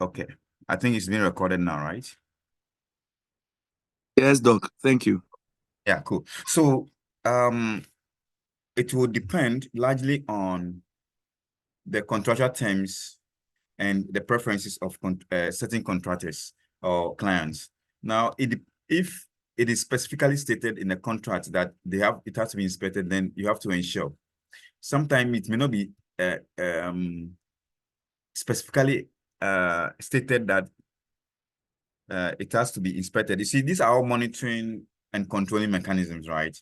Okay. I think it's being recorded now, right? Yes, Doc. Thank you. Yeah, cool. So it will depend largely on the contractual terms and the preferences of certain contractors or clients. Now, if it is specifically stated in the contract that it has to be inspected, then you have to ensure. Sometimes it may not be specifically stated that it has to be inspected. You see, these are all monitoring and controlling mechanisms, right?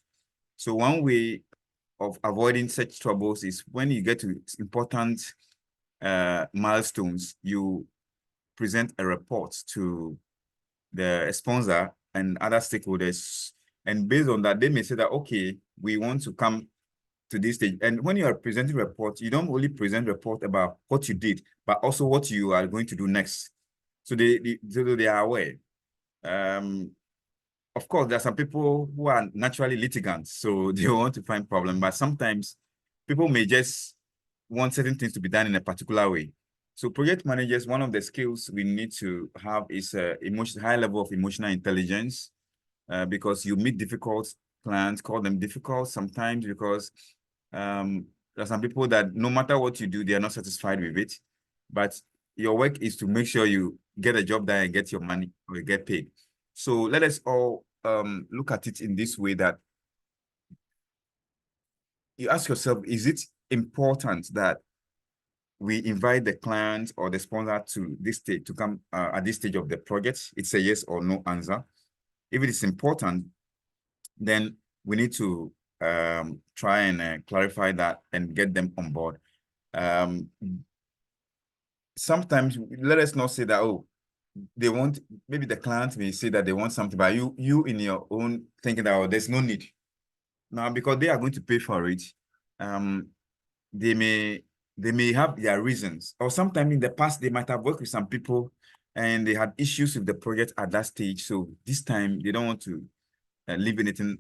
So one way of avoiding such troubles is when you get to important milestones, you present a report to the sponsor and other stakeholders. And based on that, they may say that, okay, we want to come to this stage. And when you are presenting reports, you don't only present report about what you did, but also what you are going to do next. So they are aware. Of course, there are some people who are naturally litigants, so they want to find problem, but sometimes people may just want certain things to be done in a particular way. So project managers, one of the skills we need to have is high level of emotional intelligence, because you meet difficult clients, call them difficult sometimes because there are some people that no matter what you do, they are not satisfied with it. But your work is to make sure you get a job done and get your money or you get paid. So let us all look at it in this way, that you ask yourself, is it important that we invite the client or the sponsor to this stage to come at this stage of the project? It's a yes or no answer. If it is important, then we need to try and clarify that and get them on board. Sometimes let us not say that, oh, they want, maybe the client may say that they want something, but you in your own thinking that, oh, there's no need. Now, because they are going to pay for it, they may have their reasons. Or sometime in the past, they might have worked with some people and they had issues with the project at that stage. So this time they don't want to leave anything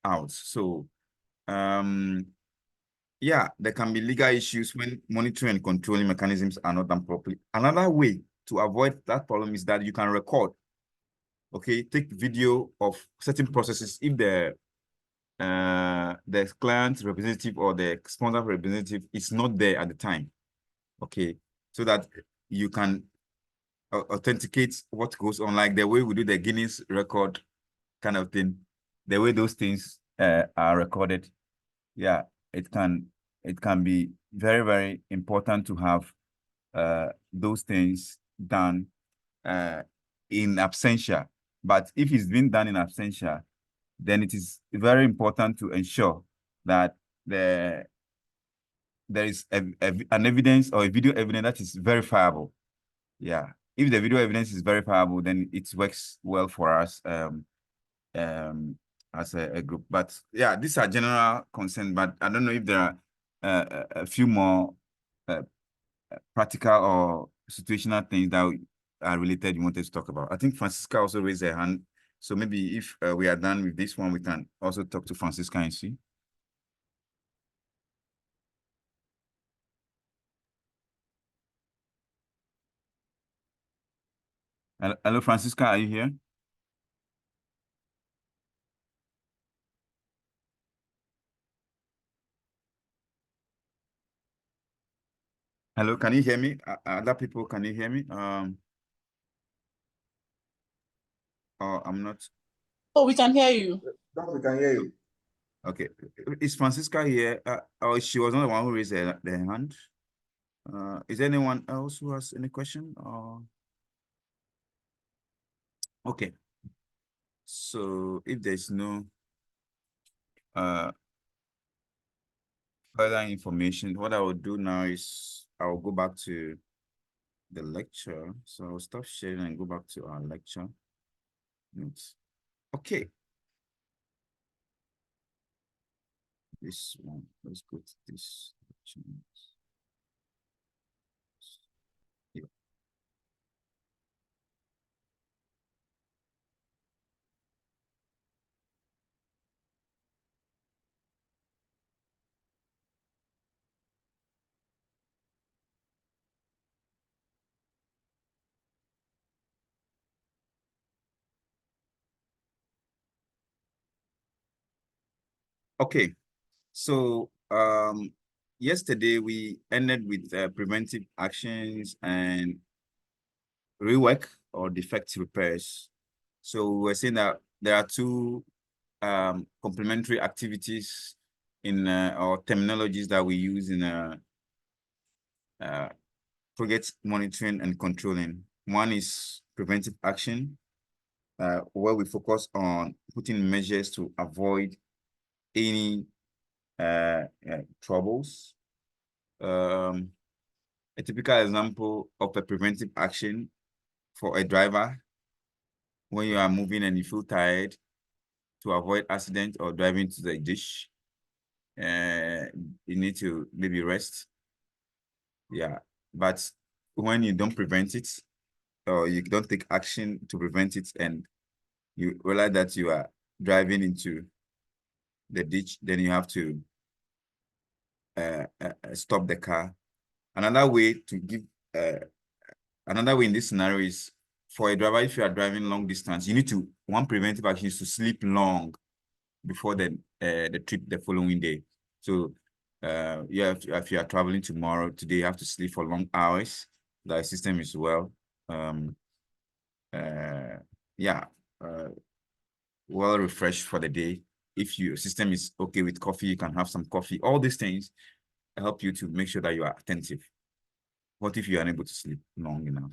out. So yeah, there can be legal issues when monitoring and controlling mechanisms are not done properly. Another way to avoid that problem is that you can record, okay, take video of certain processes if the client representative or the sponsor representative is not there at the time, okay, so that you can authenticate what goes on, like the way we do the Guinness record kind of thing, the way those things are recorded. Yeah, it can be very, very important to have those things done in absentia. But if it's been done in absentia, then it is very important to ensure that there is an evidence or a video evidence that is verifiable. Yeah, if the video evidence is verifiable, then it works well for us as a group. But yeah, these are general concerns, but I don't know if there are a few more practical or situational things that are related you wanted to talk about. I think Francisca also raised her hand. So maybe if we are done with this one, we can also talk to Francisca and see. Hello, Francisca, are you here? Hello, can you hear me? Other people, can you hear me? Oh, I'm not. Oh, we can hear you. We can hear you. Okay, is Francisca here? Oh, she was not the one who raised their hand. Is there anyone else who has any question? Okay. So if there's no further information, what I will do now is I will go back to the lecture. So I'll stop sharing and go back to our lecture notes. Okay. This one, let's go to this. Yeah. Okay, so yesterday we ended with preventive actions and rework or defect repairs. So we're saying that there are two complementary activities in or terminologies that we use in project monitoring and controlling. One is preventive action, where we focus on putting measures to avoid any troubles. A typical example of a preventive action for a driver when you are moving and you feel tired, to avoid accident or driving to the ditch, you need to maybe rest. Yeah, but when you don't prevent it or you don't take action to prevent it and you realize that you are driving into the ditch, then you have to stop the car. Another way to give another way in this scenario is for a driver, if you are driving long distance, you need to, one preventive action is to sleep long before the trip the following day. So if you are traveling tomorrow, today you have to sleep for long hours. The system is well. Well refreshed for the day. If your system is okay with coffee, you can have some coffee. All these things help you to make sure that you are attentive. What if you are unable to sleep long enough?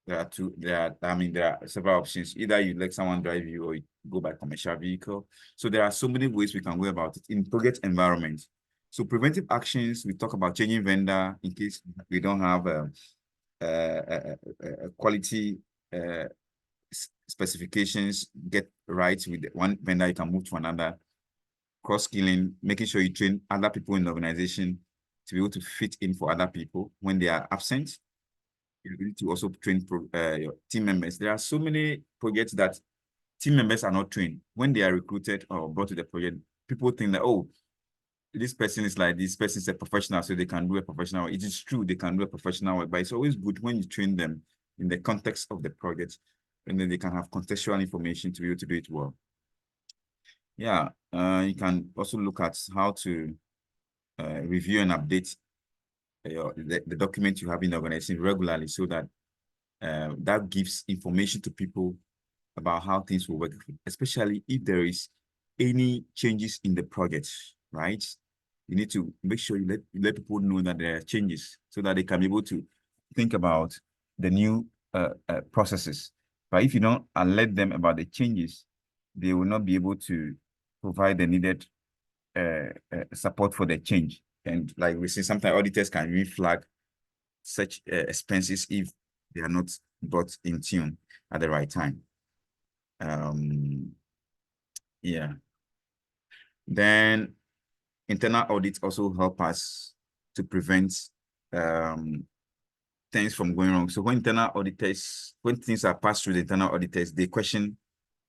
There are several options. Either you let someone drive you or you go by commercial vehicle. So there are so many ways we can go about it in project environment. So preventive actions, we talk about changing vendor in case we don't have a quality specifications get right with one vendor, you can move to another. Cross-skilling, making sure you train other people in the organization to be able to fit in for other people when they are absent. You need to also train your team members. There are so many projects that team members are not trained. When they are recruited or brought to the project, people think that, oh, this person is like, this person is a professional, so they can do a professional work. It is true, they can do a professional work, but it's always good when you train them in the context of the project, and then they can have contextual information to be able to do it well. Yeah, you can also look at how to review and update the document you have in the organization regularly, so that that gives information to people about how things will work, especially if there is any changes in the project, right? You need to make sure you let people know that there are changes so that they can be able to think about the new processes. But if you don't alert them about the changes, they will not be able to provide the needed support for the change. And like we see, sometimes auditors can even flag such expenses if they are not brought in tune at the right time. Yeah. Then internal audits also help us to prevent things from going wrong. So when things are passed through the internal auditors, they question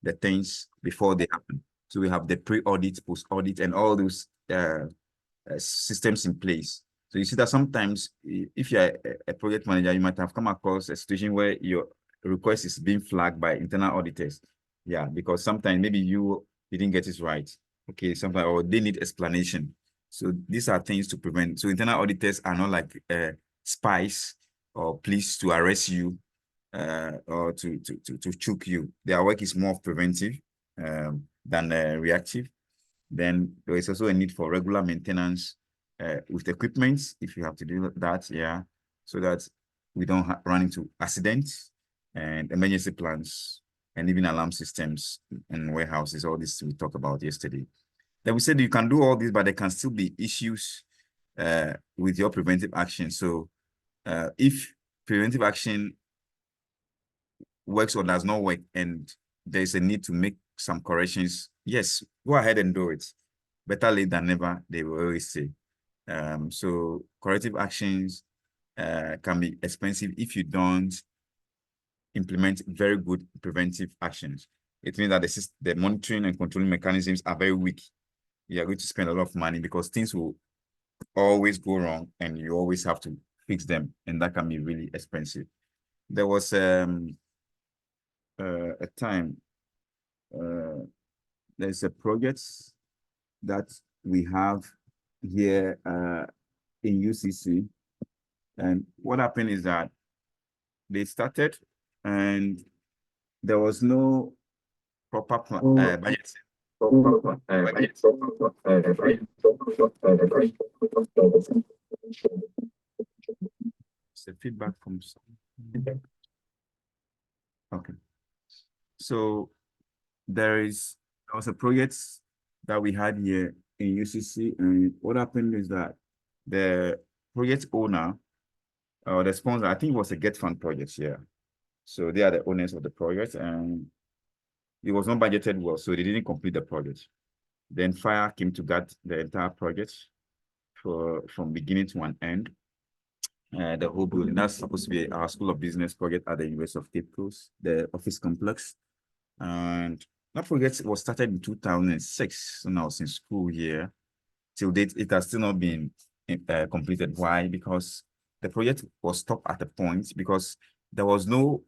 the things before they happen. So we have the pre-audit, post-audit, and all those systems in place. So you see that sometimes if you're a project manager, you might have come across a situation where your request is being flagged by internal auditors. Yeah, because sometimes maybe you didn't get it right. Okay, sometimes, or they need explanation. So these are things to prevent. So internal auditors are not like spies or police to arrest you or to choke you. Their work is more preventive than reactive. Then there is also a need for regular maintenance with equipment, if you have to do that, yeah, so that we don't run into accidents, and emergency plans, and even alarm systems in warehouses. All this we talked about yesterday. Then we said you can do all this, but there can still be issues with your preventive action. So if preventive action works or does not work, and there's a need to make some corrections, yes, go ahead and do it. Better late than never, they will always say. So corrective actions can be expensive if you don't implement very good preventive actions. It means that the monitoring and controlling mechanisms are very weak. You are going to spend a lot of money because things will always go wrong and you always have to fix them, and that can be really expensive. There was a time there's a project that we have here in UCC. And what happened is that they started and there was no proper budget. It's a feedback from some. Okay. So there was a project that we had here in UCC, and what happened is that the project owner or the sponsor, I think it was a Get Fund project, yeah. So they are the owners of the project, and it was not budgeted well, so they didn't complete the project. Then fire came to gut the entire project from beginning to an end. The whole building, that's supposed to be our School of Business project at the University of Cape Coast, the office complex. And that project was started in 2006, when I was in school here. Till date, it has still not been completed. Why? Because the project was stopped at a point because there was no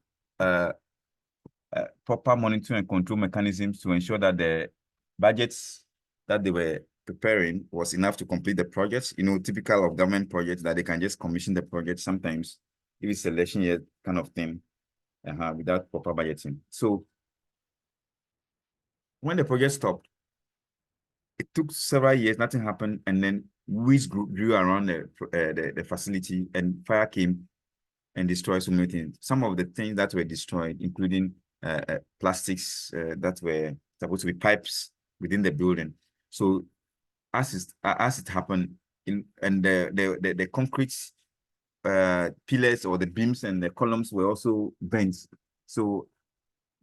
proper monitoring and control mechanisms to ensure that the budgets that they were preparing was enough to complete the project. You know, typical of government projects that they can just commission the project sometimes, if it's election year kind of thing, without proper budgeting. So when the project stopped, it took several years, nothing happened, and then weeds grew around the facility, and fire came and destroyed so many things. Some of the things that were destroyed, including plastics that were supposed to be pipes within the building. So as it happened, and the concrete pillars or the beams and the columns were also bent. So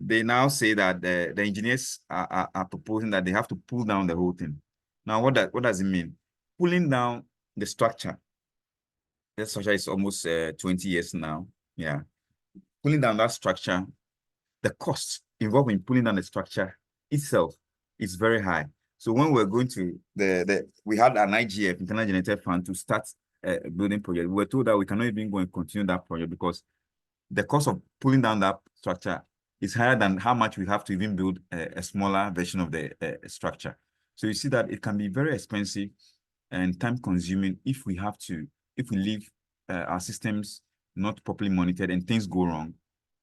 they now say that the engineers are proposing that they have to pull down the whole thing. Now, what does it mean? Pulling down the structure. The structure is almost 20 years now. Yeah. Pulling down that structure, the cost involved in pulling down the structure itself is very high. So when we're going to we had an IGF, Internal Generated Fund, to start a building project, we were told that we cannot even go and continue that project because the cost of pulling down that structure is higher than how much we have to even build a smaller version of the structure. So you see that it can be very expensive and time consuming if we leave our systems not properly monitored and things go wrong,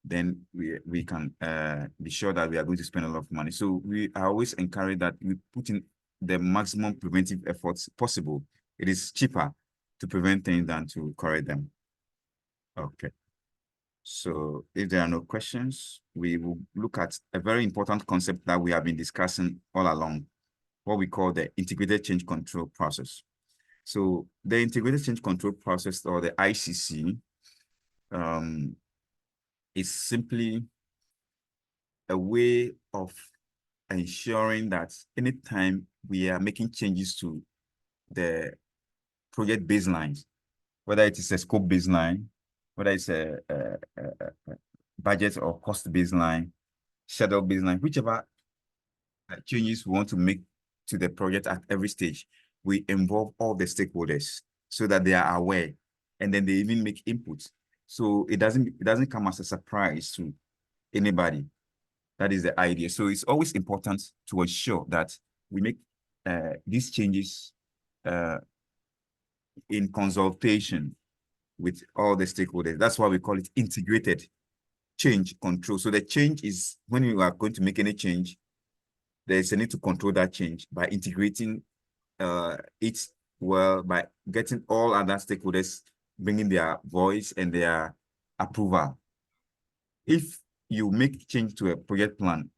then we can be sure that we are going to spend a lot of money. So we are always encouraged that we put in the maximum preventive efforts possible. It is cheaper to prevent things than to correct them. Okay. So if there are no questions, we will look at a very important concept that we have been discussing all along, what we call the integrated change control process. So the integrated change control process, or the ICC, is simply a way of ensuring that anytime we are making changes to the project baselines, whether it is a scope baseline, whether it's a budget or cost baseline, schedule baseline, whichever changes we want to make to the project at every stage, we involve all the stakeholders so that they are aware, and then they even make inputs. So it doesn't come as a surprise to anybody. That is the idea. So it's always important to ensure that we make these changes in consultation with all the stakeholders. That's why we call it integrated change control. So the change is when you are going to make any change, there's a need to control that change by integrating it well, by getting all other stakeholders bringing their voice and their approval. If you make change to a project plan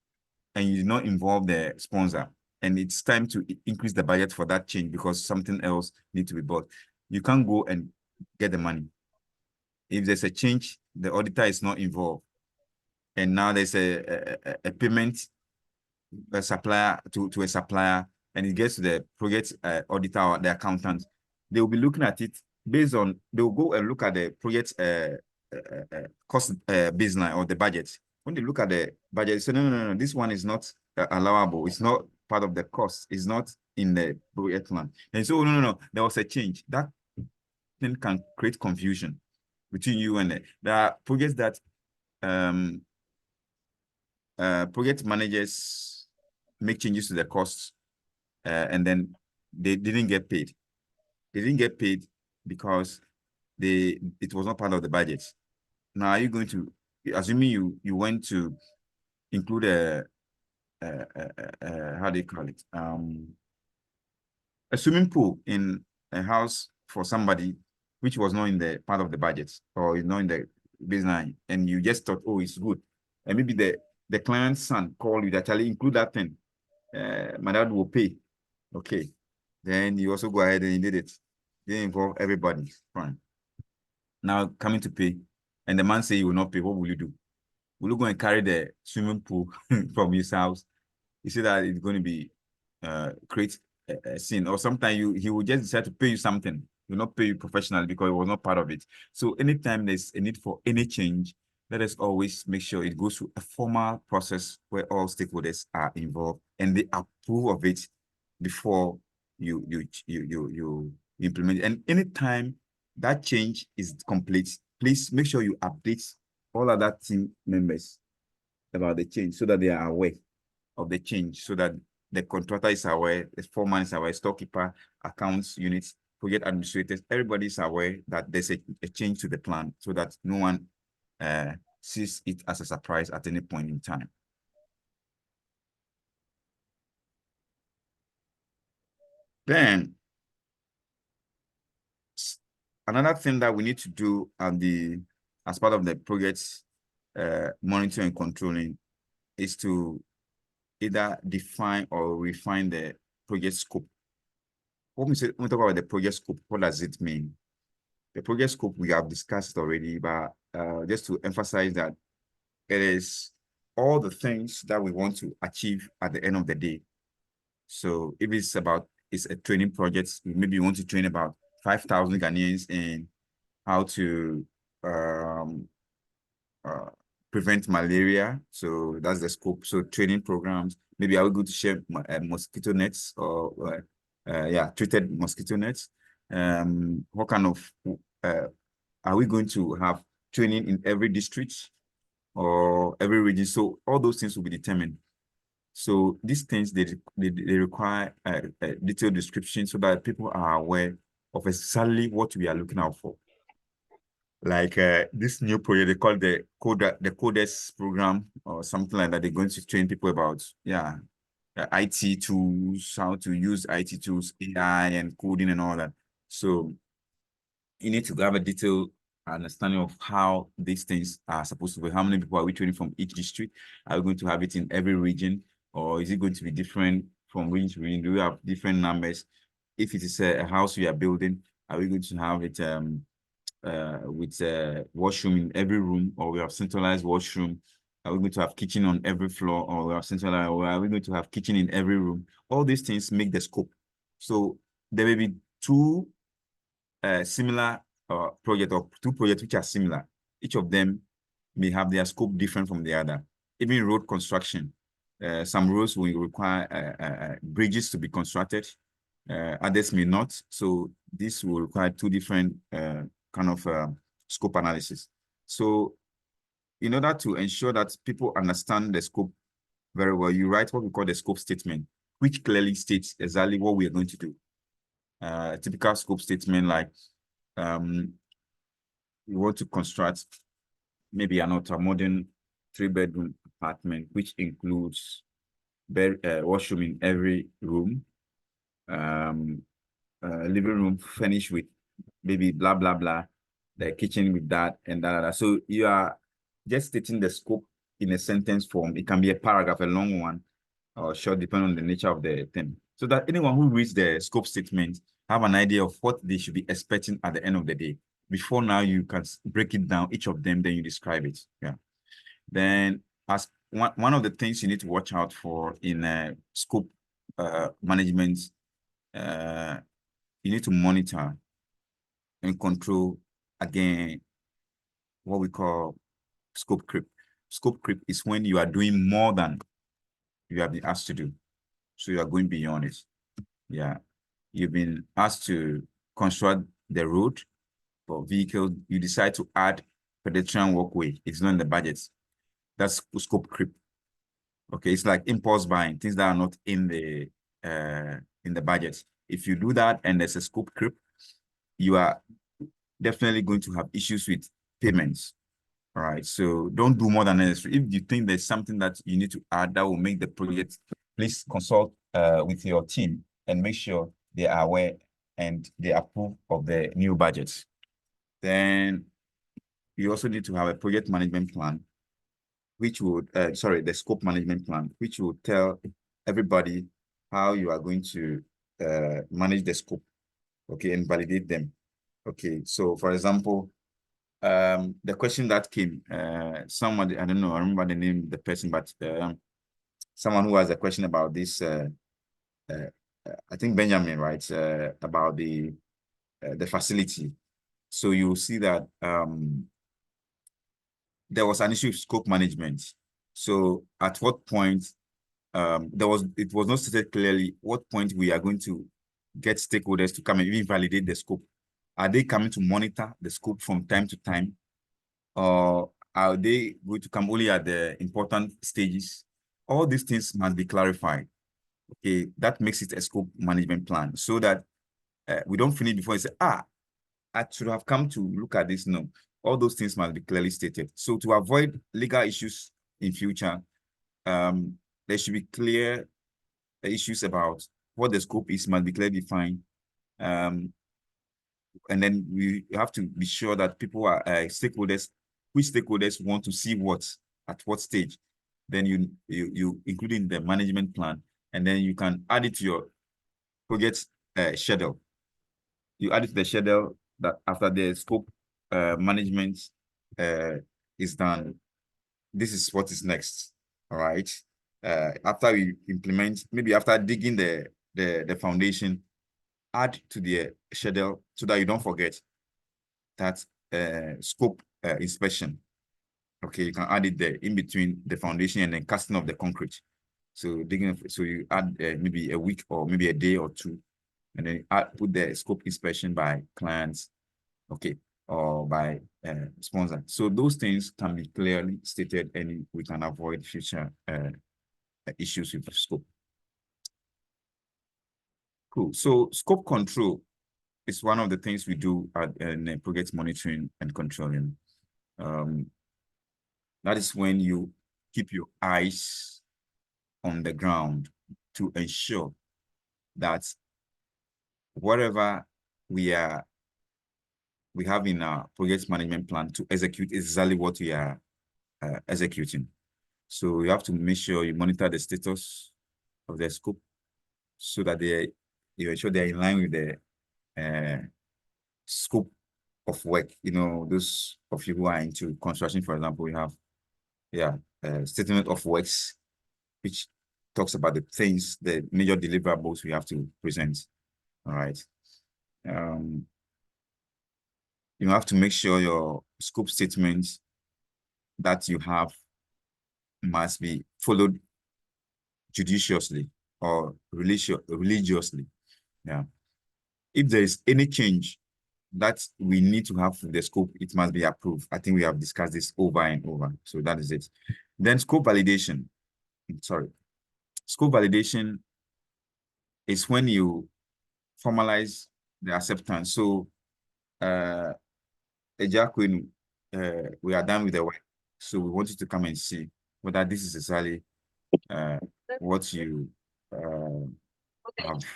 and you do not involve the sponsor, and it's time to increase the budget for that change because something else needs to be bought, you can't go and get the money. If there's a change, the auditor is not involved, and now there's a payment, a supplier to a supplier, and it gets to the project auditor or the accountant, they will be looking at it based on, they will go and look at the project cost baseline or the budget. When they look at the budget, they say, no, this one is not allowable. It's not part of the cost. It's not in the project plan. And so, no, there was a change. That thing can create confusion between you and it. There are projects that project managers make changes to the costs, and then they didn't get paid. They didn't get paid because it was not part of the budget. Now, are you going to, assuming you went to include how do you call it? A swimming pool in a house for somebody which was not in the part of the budget or is not in the baseline, and you just thought, oh, it's good. And maybe the client's son called you that actually include that thing. My dad will pay. Okay. Then you also go ahead and you did it. They involve everybody. Fine. Now coming to pay, and the man say you will not pay. What will you do? Will you go and carry the swimming pool from his house? You see that it's going to be create a scene, or sometimes he will just decide to pay you something. He will not pay you professionally because it was not part of it. So anytime there's a need for any change, let us always make sure it goes through a formal process where all stakeholders are involved and they approve of it before you implement it. And anytime that change is complete, please make sure you update all other team members about the change so that they are aware of the change, so that the contractor is aware, the foreman is aware, storekeeper, accounts units, project administrators, everybody is aware that there's a change to the plan so that no one sees it as a surprise at any point in time. Then, another thing that we need to do as part of the project monitoring and controlling is to either define or refine the project scope. When we talk about the project scope, what does it mean? The project scope we have discussed already, but just to emphasize that it is all the things that we want to achieve at the end of the day. So if it's a training project, maybe you want to train about 5,000 Ghanaians in how to prevent malaria. So that's the scope. So training programs, maybe are we going to share mosquito nets or treated mosquito nets? What kind of, are we going to have training in every district or every region? So all those things will be determined. So these things, they require a detailed description so that people are aware of exactly what we are looking out for. Like this new project, they call the CODES program or something like that. They're going to train people about, IT tools, how to use IT tools, AI and coding and all that. So you need to have a detailed understanding of how these things are supposed to be. How many people are we training from each district? Are we going to have it in every region, or is it going to be different from region to region? Do we have different numbers? If it is a house we are building, are we going to have it with a washroom in every room, or we have centralized washroom? Are we going to have kitchen on every floor, or we have centralized, or are we going to have kitchen in every room? All these things make the scope. So there may be two similar projects or two projects which are similar. Each of them may have their scope different from the other. Even road construction, some roads will require bridges to be constructed. Others may not. So this will require two different kind of scope analysis. So in order to ensure that people understand the scope very well, you write what we call the scope statement, which clearly states exactly what we are going to do. A typical scope statement like we want to construct maybe an ultra-modern 3-bedroom apartment, which includes washroom in every room, living room furnished with maybe blah, blah, blah, the kitchen with that and that. So you are just stating the scope in a sentence form. It can be a paragraph, a long one, or short, depending on the nature of the thing. So that anyone who reads the scope statement have an idea of what they should be expecting at the end of the day. Before now, you can break it down, each of them, then you describe it. Yeah. Then as one of the things you need to watch out for in scope management, you need to monitor and control, again, what we call scope creep. Scope creep is when you are doing more than you have been asked to do. So you are going beyond it. Yeah. You've been asked to construct the road for vehicles. You decide to add pedestrian walkway. It's not in the budget. That's scope creep. Okay, it's like impulse buying, things that are not in the budget. If you do that and there's a scope creep, you are definitely going to have issues with payments. All right, so don't do more than necessary. If you think there's something that you need to add that will make the project, please consult with your team and make sure they are aware and they approve of the new budgets. Then you also need to have a project management plan, which would, the scope management plan, which will tell everybody how you are going to manage the scope, okay, and validate them. Okay, so for example, the question that came, somebody, I don't know, I remember the name of the person, but someone who has a question about this, I think Benjamin, right, about the facility. So you'll see that there was an issue with scope management. So at what point, it was not stated clearly what point we are going to get stakeholders to come and even validate the scope. Are they coming to monitor the scope from time to time? Or are they going to come only at the important stages? All these things must be clarified. Okay, that makes it a scope management plan so that we don't finish before and say, I should have come to look at this. No, all those things must be clearly stated. So to avoid legal issues in future, there should be clear issues about what the scope is, must be clearly defined. And then we have to be sure that people are stakeholders, which stakeholders want to see what at what stage. Then you include in the management plan, and then you can add it to your project schedule. You add it to the schedule that after the scope management is done, this is what is next. All right. After we implement, maybe after digging the foundation, add to the schedule so that you don't forget that scope inspection. Okay, you can add it there in between the foundation and then casting of the concrete. So digging, so you add maybe a week or maybe a day or two, and then put the scope inspection by clients, okay, or by sponsor. So those things can be clearly stated, and we can avoid future issues with scope. Cool. So scope control is one of the things we do in project monitoring and controlling. That is when you keep your eyes on the ground to ensure that whatever we have in our project management plan to execute is exactly what we are executing. So you have to make sure you monitor the status of the scope so that you ensure they're in line with the scope of work. You know, those of you who are into construction, for example, we have statement of works, which talks about the things, the major deliverables we have to present. All right. You have to make sure your scope statements that you have must be followed judiciously or religiously. Yeah. If there is any change that we need to have for the scope, it must be approved. I think we have discussed this over and over. So that is it. Then scope validation. Sorry. Scope validation is when you formalize the acceptance. So we are done with the work. So we want you to come and see whether this is exactly what you have,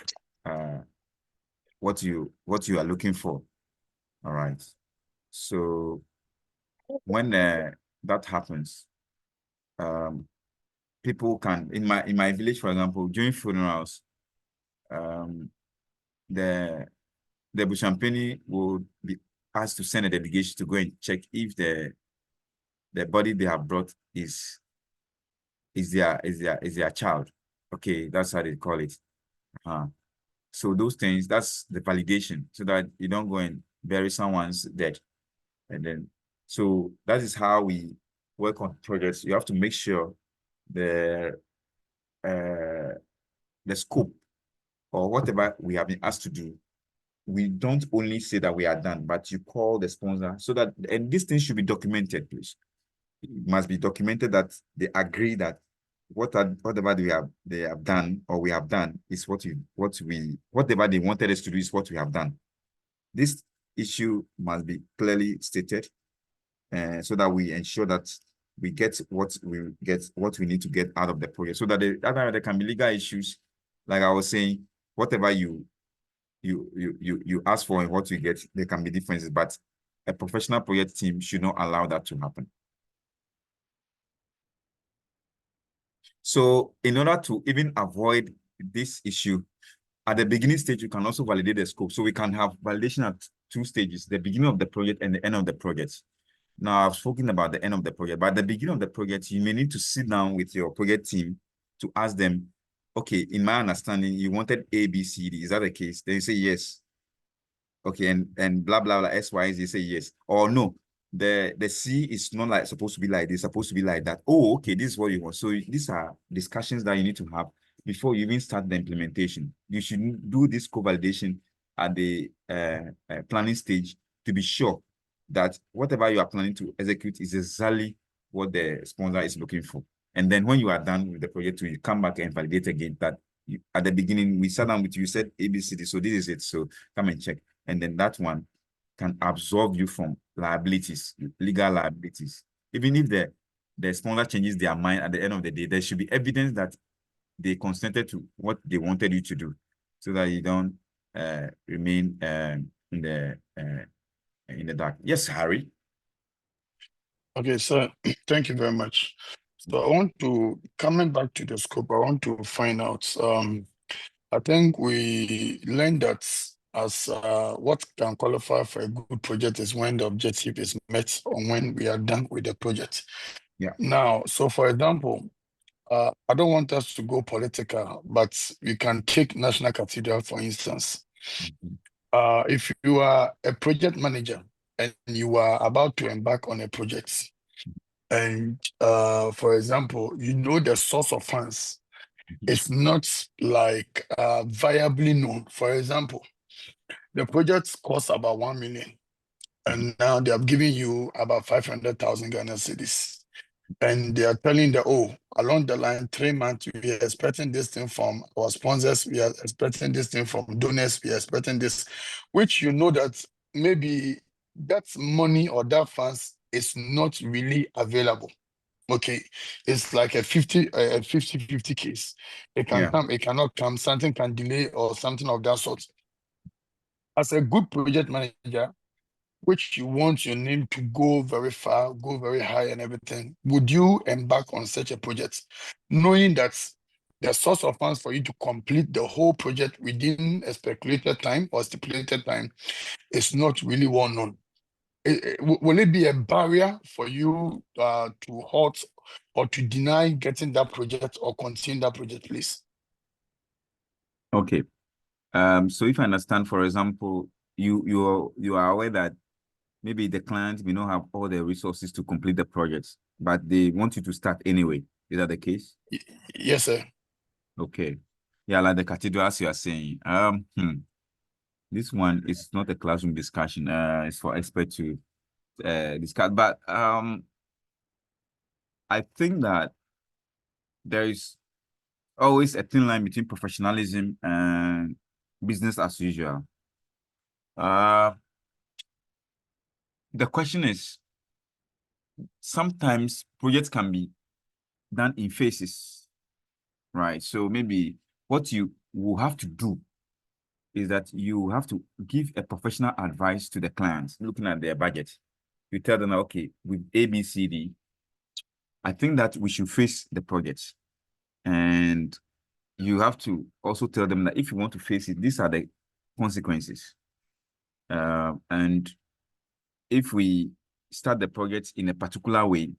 what you are looking for. All right. So when that happens, people can, in my village, for example, during funerals, the Bushampeni will be asked to send a delegation to go and check if the body they have brought is their child. Okay, that's how they call it. So those things, that's the validation, so that you don't go and bury someone's dead. And then, so that is how we work on projects. You have to make sure the scope or whatever we have been asked to do, we don't only say that we are done, but you call the sponsor so that, and these things should be documented, please. It must be documented that they agree that whatever they have done or we have done is whatever they wanted us to do is what we have done. This issue must be clearly stated, so that we ensure that we get what we need to get out of the project, so that there can be legal issues. Like I was saying, whatever you ask for and what you get, there can be differences, but a professional project team should not allow that to happen. So in order to even avoid this issue, at the beginning stage, you can also validate the scope. So we can have validation at 2 stages, the beginning of the project and the end of the project. Now, I've spoken about the end of the project, but at the beginning of the project, you may need to sit down with your project team to ask them, okay, in my understanding, you wanted A, B, C, D. Is that the case? Then you say yes. Okay, and blah, blah, blah, S, Y, Z, say yes. Or no, the C is not like supposed to be like this, supposed to be like that. Oh, okay, this is what you want. So these are discussions that you need to have before you even start the implementation. You should do this co-validation at the planning stage to be sure that whatever you are planning to execute is exactly what the sponsor is looking for. And then when you are done with the project, you come back and validate again that at the beginning, we sat down with you, said ABCD, so this is it. So come and check. And then that one can absolve you from liabilities, legal liabilities. Even if the sponsor changes their mind at the end of the day, there should be evidence that they consented to what they wanted you to do, so that you don't remain in the dark. Yes, Harry. Okay, so thank you very much. So I want to, coming back to the scope, I want to find out, I think we learned that as what can qualify for a good project is when the objective is met or when we are done with the project. Yeah. Now, so for example, I don't want us to go political, but we can take National Cathedral, for instance. If you are a project manager and you are about to embark on a project, and for example, you know the source of funds, it's not like viably known. For example, the project costs about 1 million, and now they have given you about 500,000 Ghana cedis. And they are telling the, oh, along the line, 3 months, we are expecting this thing from our sponsors, we are expecting this thing from donors, we are expecting this, which you know that maybe that money or that funds is not really available. Okay, it's like a 50-50 case. It can come, it cannot come, something can delay or something of that sort. As a good project manager, which you want your name to go very far, go very high and everything, would you embark on such a project, knowing that the source of funds for you to complete the whole project within a speculated time or stipulated time is not really well known? Will it be a barrier for you to halt or to deny getting that project or continue that project, please? Okay. So if I understand, for example, you are aware that maybe the client may not have all the resources to complete the projects, but they want you to start anyway. Is that the case? Yes, sir. Okay. Yeah, like the cathedral, as you are saying. This one is not a classroom discussion. It's for experts to discuss. But I think that there is always a thin line between professionalism and business as usual. The question is, sometimes projects can be done in phases, right? So maybe what you will have to do is that you have to give a professional advice to the clients looking at their budget. You tell them, okay, with A, B, C, D, I think that we should face the projects. And you have to also tell them that if you want to face it, these are the consequences. And if we start the project in a particular way,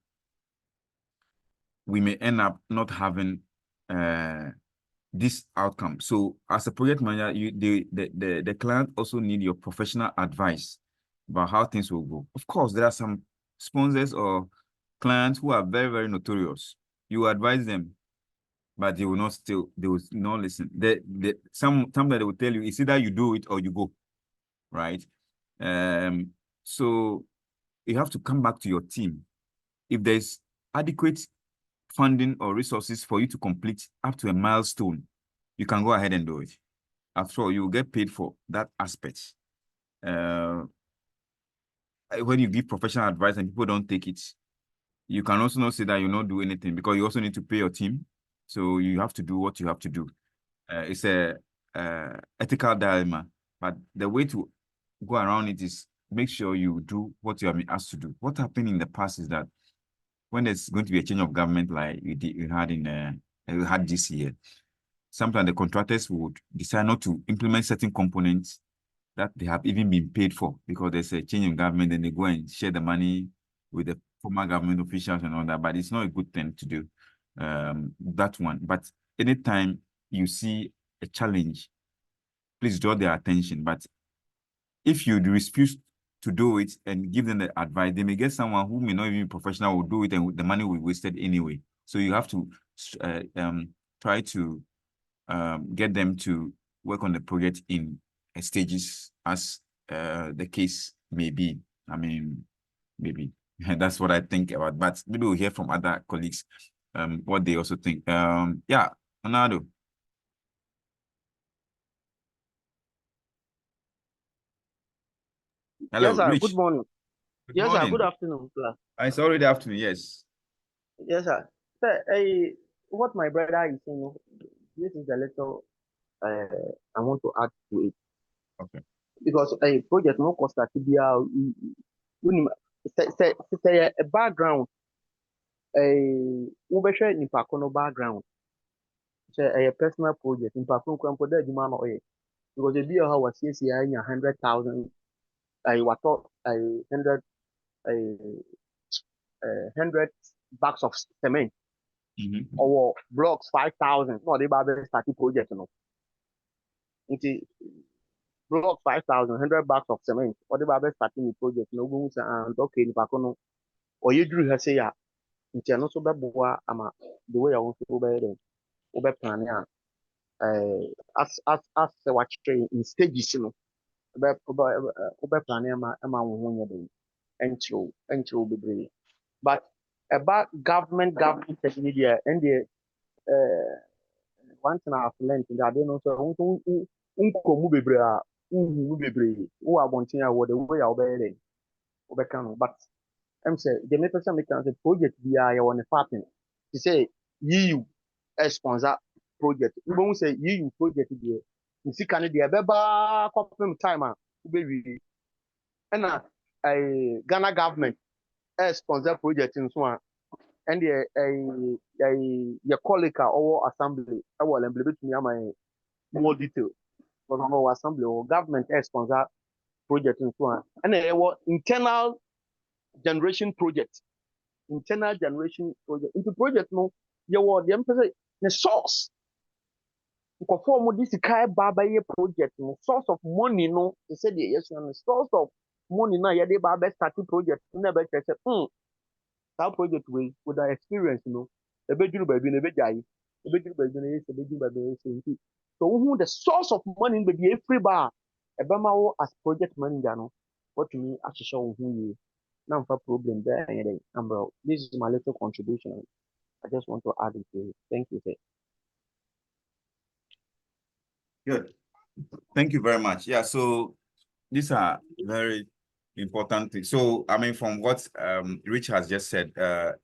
we may end up not having this outcome. So as a project manager, the client also need your professional advice about how things will go. Of course, there are some sponsors or clients who are very, very notorious. You advise them, but they will not listen. Sometimes they will tell you, it's either you do it or you go, right? So you have to come back to your team. If there's adequate funding or resources for you to complete up to a milestone, you can go ahead and do it. After all, you will get paid for that aspect. When you give professional advice and people don't take it, you can also not say that you not do anything, because you also need to pay your team. So you have to do what you have to do. It's a ethical dilemma, but the way to go around it is make sure you do what you have been asked to do. What happened in the past is that when there's going to be a change of government, like we had this year, sometimes the contractors would decide not to implement certain components that they have even been paid for, because there's a change in government, and they go and share the money with the former government officials and all that. But it's not a good thing to do, that one. But anytime you see a challenge, please draw their attention. But if you refuse to do it and give them the advice, they may get someone who may not even be professional will do it, and the money will be wasted anyway. So you have to try to get them to work on the project in stages, as the case may be. I mean, maybe that's what I think about, but maybe we'll hear from other colleagues what they also think. Yeah, Anado. Hello, Yes, sir. Rich. Good morning. Good Yes, morning. sir. Good afternoon, class. It's already afternoon, yes. Yes, sir. Sir, what my brother is saying, this is a little I want to add to it. Okay. Because a project no cost at TBR, say a background, a ubesha in Pacono background, say a personal project in Pacono Campo de Jumano, because the beer how was CCI in 100,000, I was taught 100 bags of cement or blocks 5,000. No, they bother starting project, you know. It's block 5,000, 100 bags of cement. Or they bother starting the project, you know, and okay, in Pacono, or you drew her say, yeah, it's not so bad, ama the way I want to go by then, over plan, yeah. As the watch in stages, you know, over plan, ama one year, and through be brave. But about government media and the one thing I've learned that they know so unko bebre a unhu bebre wo abonten a wo the way obere obeka but I'm say the me person make a project bia ya won fatin to say you sponsor project we won't say you project there nsika ne de beba kopem time a ube wi na Ghana government sponsor project in so and your colleague or assembly, I will implement me my more detail. But our assembly or government sponsor project and so on. And our internal generation project. Internal generation project. Into project no, you were the emphasis the source. Conform this kind baba project no source of money no. They said yes, and the source of money now. Yeah, they baba starting project. Never say that project with our experience, you know, a bedroom baby, a bedjai, a bedroom baby, so who the source of money will be a free bar, a bama as project manager, no, what to me, I show who you now for problem there. This is my little contribution. I just want to add it to it. Thank you, sir. Good. Thank you very much. Yeah, so these are very important thing. So, I mean, from what Rich has just said,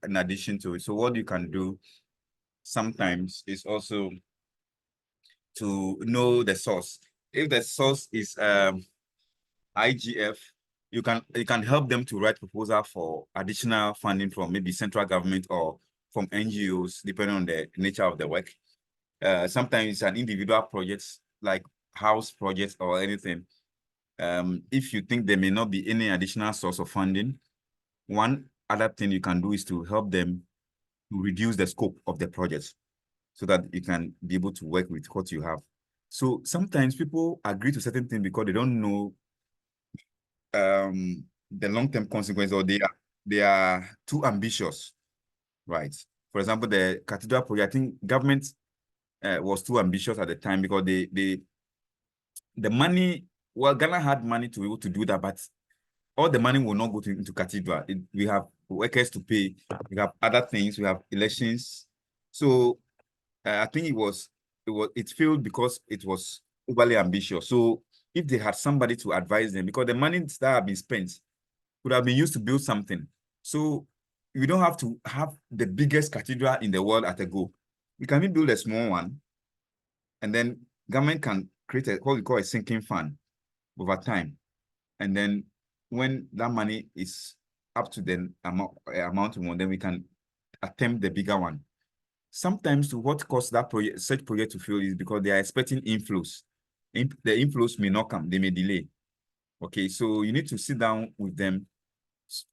in addition to it, so what you can do sometimes is also to know the source. If the source is IGF, you can help them to write proposal for additional funding from maybe central government or from NGOs, depending on the nature of the work. Sometimes it's an individual projects like house projects or anything. If you think there may not be any additional source of funding, one other thing you can do is to help them to reduce the scope of the project so that you can be able to work with what you have. So sometimes people agree to certain things because they don't know the long-term consequences, or they are too ambitious, right? For example, the cathedral project, I think government was too ambitious at the time because the money, well, Ghana had money to be able to do that, but all the money will not go into cathedral. We workers to pay. We have other things. We have elections. So I think it failed because it was overly ambitious. So if they had somebody to advise them, because the money that have been spent could have been used to build something. So you don't have to have the biggest cathedral in the world at a go. You can build a small one, and then government can create what we call a sinking fund over time. And then when that money is up to the amount we want, then we can attempt the bigger one. Sometimes what causes that project, such project to fail is because they are expecting inflows. The inflows may not come, they may delay. Okay, so you need to sit down with them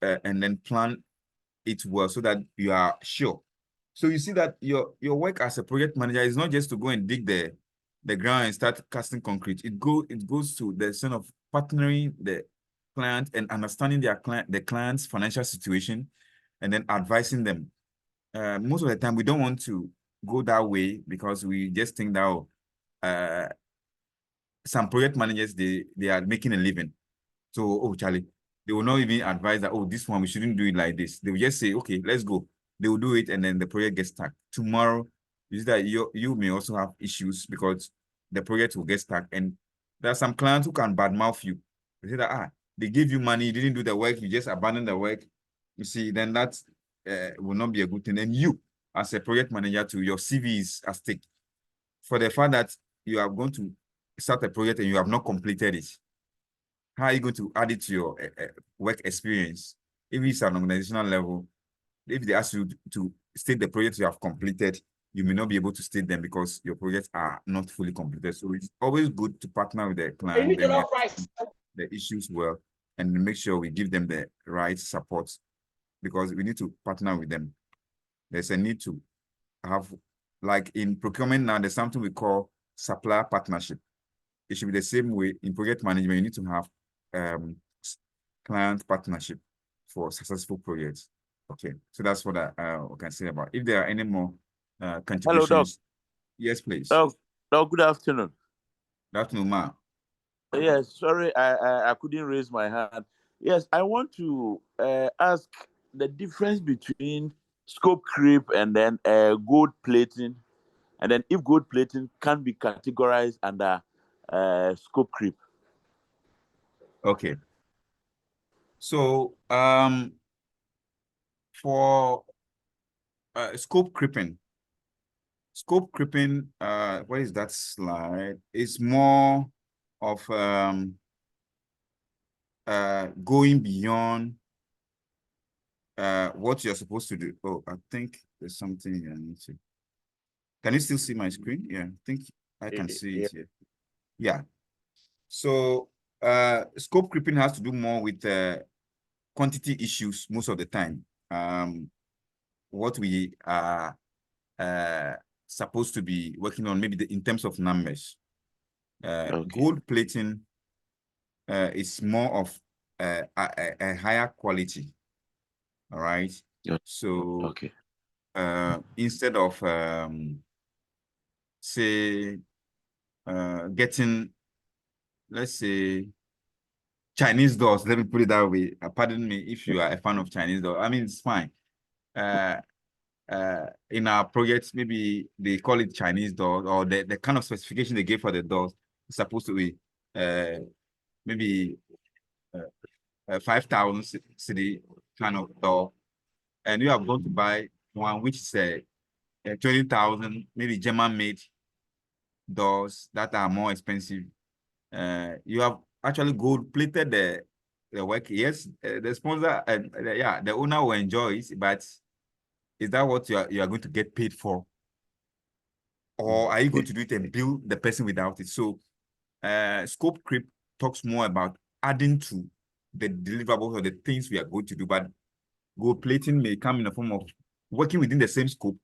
and then plan it well so that you are sure. So you see that your work as a project manager is not just to go and dig the ground and start casting concrete. It goes to the sense of partnering the client and understanding the client's financial situation, and then advising them. Most of the time, we don't want to go that way because we just think that some project managers, they are making a living. So, oh, Charlie, they will not even advise that, oh, this one, we shouldn't do it like this. They will just say, okay, let's go. They will do it, and then the project gets stuck. Tomorrow, you see that you may also have issues because the project will get stuck. And there are some clients who can badmouth you. They say that, they give you money, you didn't do the work, you just abandoned the work. You see, then that will not be a good thing. And you, as a project manager, too, your CV is at stake. For the fact that you are going to start a project and you have not completed it, how are you going to add it to your work experience? If it's an organizational level, if they ask you to state the projects you have completed, you may not be able to state them because your projects are not fully completed. So it's always good to partner with the client, the issues well, and make sure we give them the right support, because we need to partner with them. There's a need to have, like in procurement now, there's something we call supplier partnership. It should be the same way in project management. You need to have client partnership for successful projects. Okay, so that's what I can say about. If there are any more contributions. Hello, Doc. Yes, please. Doc, good afternoon. Good afternoon, ma. Yes, sorry, I couldn't raise my hand. Yes, I want to ask the difference between scope creep and then gold plating, and then if gold plating can be categorized under scope creep. Okay. So for scope creeping, what is that slide? It's more of going beyond what you're supposed to do. Oh, I think there's something I need to. Can you still see my screen? Yeah, I think I can see it here. Yeah. So scope creeping has to do more with quantity issues most of the time. What we are supposed to be working on, maybe in terms of numbers. Okay. Gold plating is more of a higher quality. All right. Yeah. So Okay. instead of say getting, let's say, Chinese doors, let me put it that way. Pardon me if you are a fan of Chinese doors. I mean, it's fine. In our projects, maybe they call it Chinese doors, or the kind of specification they gave for the doors is supposed to be maybe 5,000 cedi kind of door, and you are going to buy one which is a 20,000, maybe German-made doors that are more expensive. You have actually gold-plated the work. Yes, the sponsor, yeah, the owner will enjoy it, but is that what you are going to get paid for? Or are you going to do it and bill the person without it? So scope creep talks more about adding to the deliverables or the things we are going to do, but gold plating may come in the form of working within the same scope,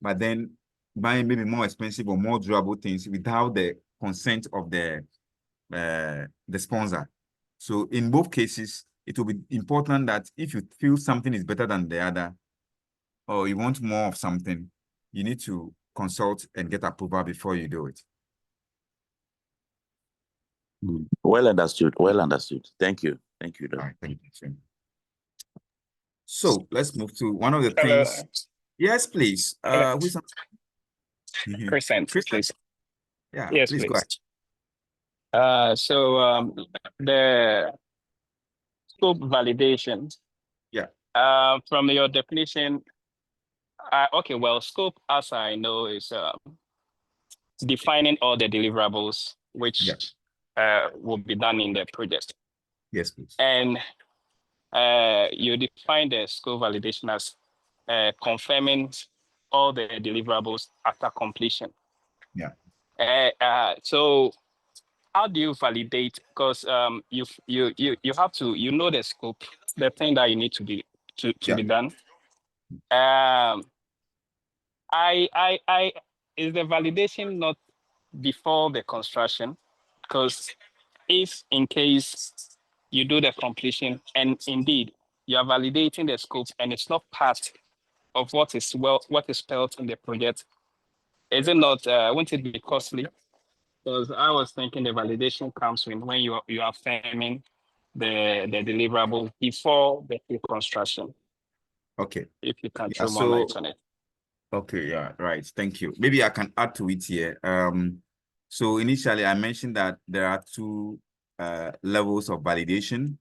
but then buying maybe more expensive or more durable things without the consent of the sponsor. So in both cases, it will be important that if you feel something is better than the other, or you want more of something, you need to consult and get approval before you do it. Well understood. Well understood. Thank you. Thank you, Doc. All right, thank you. So let's move to one of the Hello, things. Yes, please. hello. Who's on? Mhm. Crescent, Chris, please. yeah, Yes, please go please. ahead. The scope validation. Yeah. From your definition, okay, well, scope, as I know, is defining all the deliverables which will be done in the project. Yes, please. And you define the scope validation as confirming all the deliverables after completion. Yeah. So how do you validate? Because you have to, you know, the scope, the thing that you need to be be done. Is the validation not before the construction? Because if in case you do the completion and indeed you are validating the scope and it's not part of what is spelled in the project, is it not, won't it be costly? Because I was thinking the validation comes when you are affirming the deliverable before the construction. Okay. If you can Yeah, throw more light on it. Okay, yeah, right. Thank you. Maybe I can add to it here. So initially I mentioned that there are two levels of validation.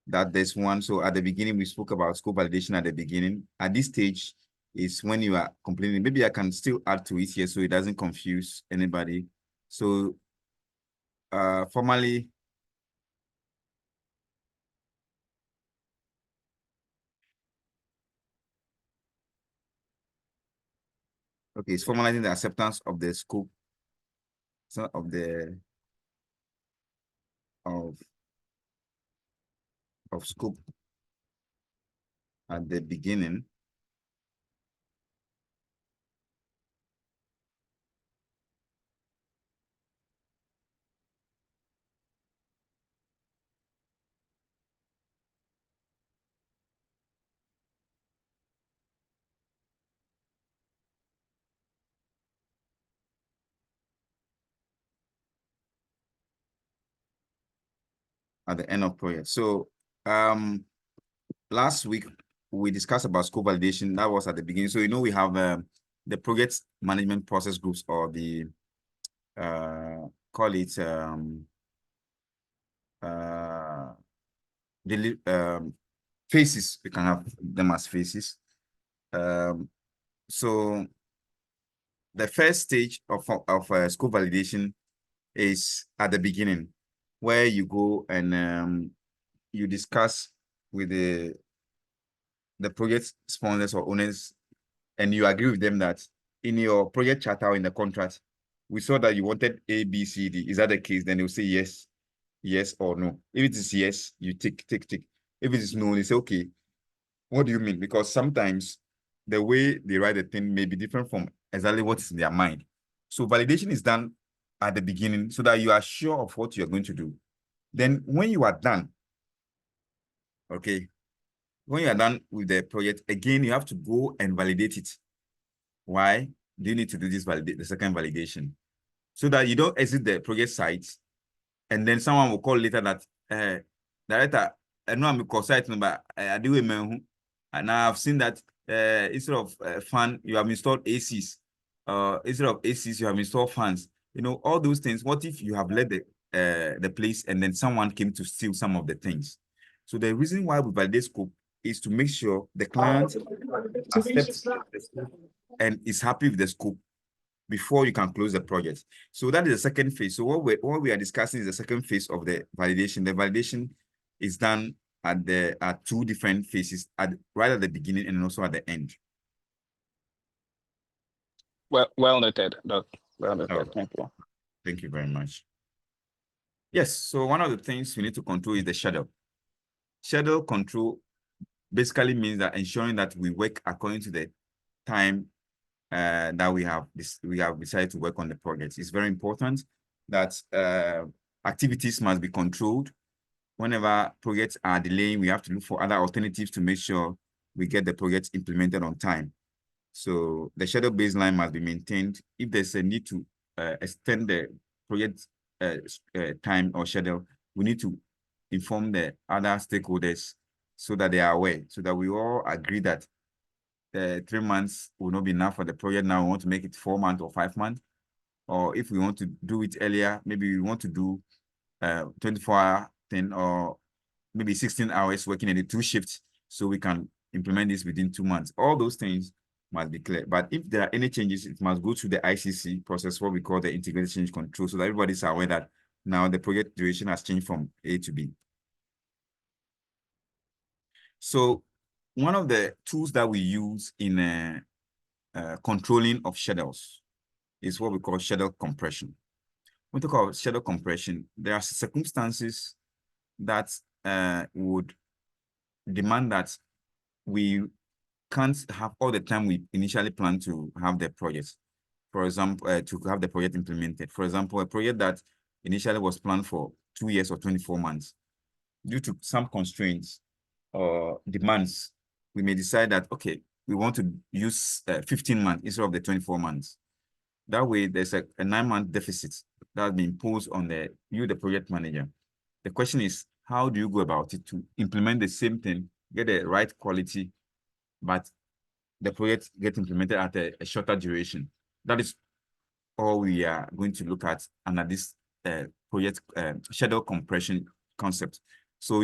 That there's one. So at the beginning, we spoke about scope validation at the beginning. At this stage is when you are completing. Maybe I can still add to it here so it doesn't confuse anybody. So formally, okay, it's formalizing the acceptance of the scope of the of scope at the beginning. At the end of project. So last week we discussed about scope validation. That was at the beginning. So you know we have the project management process groups, or the call it phases. We can have them as phases. So the first stage of scope validation is at the beginning, where you go and you discuss with the project sponsors or owners, and you agree with them that in your project charter or in the contract, we saw that you wanted A, B, C, D. Is that the case? Then they'll say yes, yes or no. If it is yes, you tick. If it is no, they say, okay, what do you mean? Because sometimes the way they write the thing may be different from exactly what's in their mind. So validation is done at the beginning so that you are sure of what you're going to do. Then when you are done, okay, when you are done with the project, again, you have to go and validate it. Why do you need to do this the second validation? So that you don't exit the project site and then someone will call later that, director, I know I'm a site number, I do a and I've seen that instead of fan, you have installed ACs. Instead of ACs, you have installed fans. You know, all those things. What if you have led the place and then someone came to steal some of the things? So the reason why we validate scope is to make sure the client accepts the scope and is happy with the scope before you can close the project. So that is the second phase. So what we are discussing is the second phase of the validation. The validation is done at two different phases, right at the beginning and also at the end. Well noted, Doc. Well noted. Oh, thank you. Thank you very much. Yes, so one of the things we need to control is the schedule. Schedule control basically means that ensuring that we work according to the time that we have decided to work on the project. It's very important that activities must be controlled. Whenever projects are delaying, we have to look for other alternatives to make sure we get the project implemented on time. So the schedule baseline must be maintained. If there's a need to extend the project time or schedule, we need to inform the other stakeholders so that they are aware, so that we all agree that 3 months will not be enough for the project. Now we want to make it 4 months or 5 months. Or if we want to do it earlier, maybe we want to do 24-hour thing, or maybe 16 hours working in the 2 shifts, so we can implement this within 2 months. All those things must be clear. But if there are any changes, it must go through the ICC process, what we call the integrated change control, so that everybody's aware that now the project duration has changed from A to B. So one of the tools that we use in controlling of schedules is what we call schedule compression. When we talk about schedule compression, there are circumstances that would demand that we can't have all the time we initially planned to have the project. For example, to have the project implemented. For example, a project that initially was planned for 2 years or 24 months, due to some constraints or demands, we may decide that, okay, we want to use 15 months instead of the 24 months. That way, there's a 9-month deficit that has been imposed on the project manager. The question is, how do you go about it to implement the same thing, get the right quality, but the project get implemented at a shorter duration? That is all we are going to look at under this project schedule compression concept. So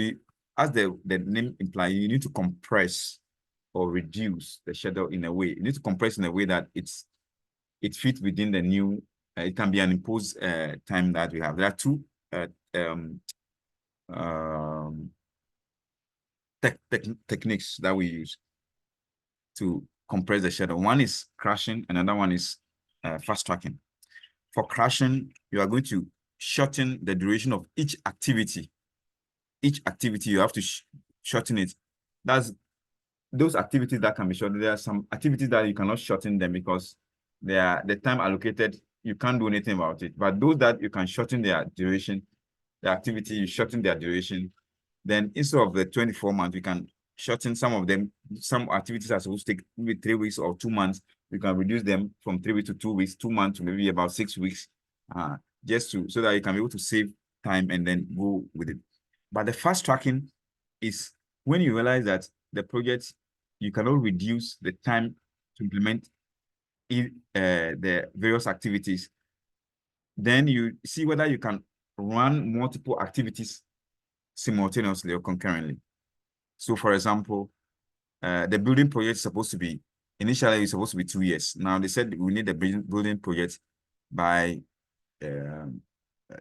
as the name implies, you need to compress or reduce the schedule in a way. You need to compress in a way that it fits within the new, it can be an imposed time that we have. There are 2 techniques that we use to compress the schedule. One is crashing, another one is fast tracking. For crashing, you are going to shorten the duration of each activity. Each activity, you have to shorten it. That's those activities that can be shortened. There are some activities that you cannot shorten them because they are the time allocated, you can't do anything about it. But those that you can shorten their duration, the activity, you shorten their duration. Then instead of the 24 months, we can shorten some of them. Some activities are supposed to take maybe 3 weeks or 2 months. We can reduce them from 3 weeks to 2 weeks, 2 months to maybe about 6 weeks, just so that you can be able to save time and then go with it. But the fast tracking is when you realize that the project, you cannot reduce the time to implement the various activities. Then you see whether you can run multiple activities simultaneously or concurrently. So for example, the building project is supposed to be, initially it's supposed to be 2 years. Now they said we need the building project by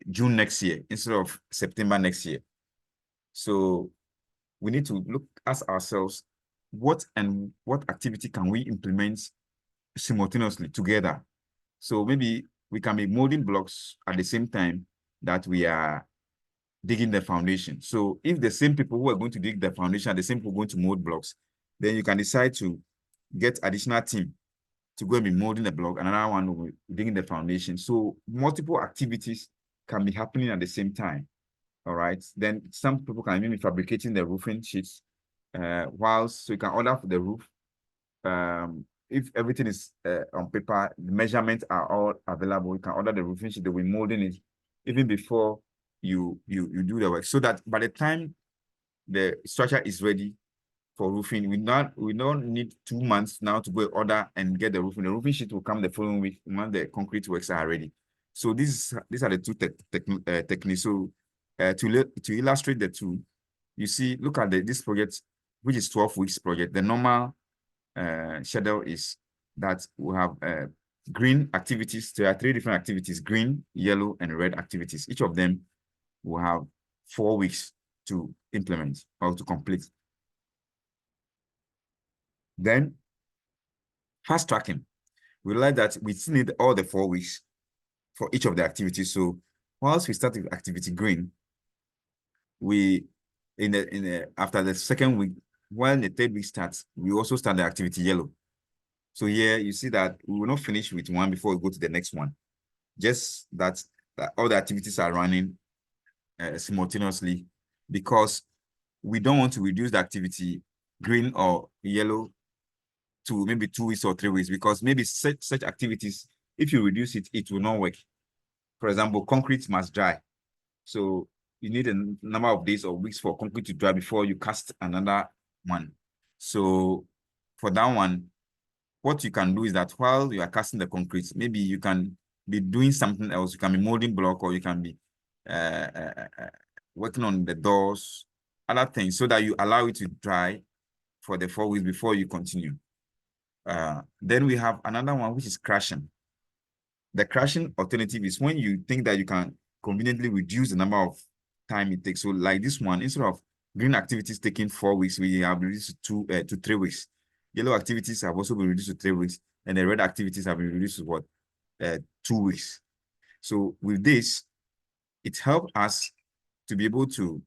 June next year instead of September next year. So we need to ask ourselves, what activity can we implement simultaneously together? So maybe we can be molding blocks at the same time that we are digging the foundation. So if the same people who are going to dig the foundation are the same people going to mold blocks, then you can decide to get additional team to go and be molding the block, another one will be digging the foundation. So multiple activities can be happening at the same time. All right. Then some people can even be fabricating the roofing sheets whilst, so you can order for the roof. If everything is on paper, the measurements are all available. You can order the roofing sheet, they'll be molding it even before you do the work, so that by the time the structure is ready for roofing, we don't need 2 months now to go order and get the roofing. The roofing sheet will come the following week when the concrete works are ready. So these are the 2 techniques. So to illustrate the 2, you see, look at this project, which is 12 weeks project. The normal schedule is that we have green activities. There are 3 different activities: green, yellow, and red activities. Each of them will have 4 weeks to implement or to complete. Then fast tracking, we realize that we still need all the 4 weeks for each of the activities. So once we start with activity green, we after the 2nd week, when the 3rd week starts, we also start the activity yellow. So here you see that we will not finish with one before we go to the next one. Just that all the activities are running simultaneously, because we don't want to reduce the activity green or yellow to maybe 2 weeks or 3 weeks, because maybe such activities, if you reduce it, it will not work. For example, concrete must dry. So you need a number of days or weeks for concrete to dry before you cast another one. So for that one, what you can do is that while you are casting the concrete, maybe you can be doing something else. You can be molding block, or you can be working on the doors, other things, so that you allow it to dry for the 4 weeks before you continue. Then we have another one, which is crashing. The crashing alternative is when you think that you can conveniently reduce the number of time it takes. So like this one, instead of green activities taking 4 weeks, we have reduced to 3 weeks. Yellow activities have also been reduced to 3 weeks, and the red activities have been reduced to what? 2 weeks. So with this, it helped us to be able to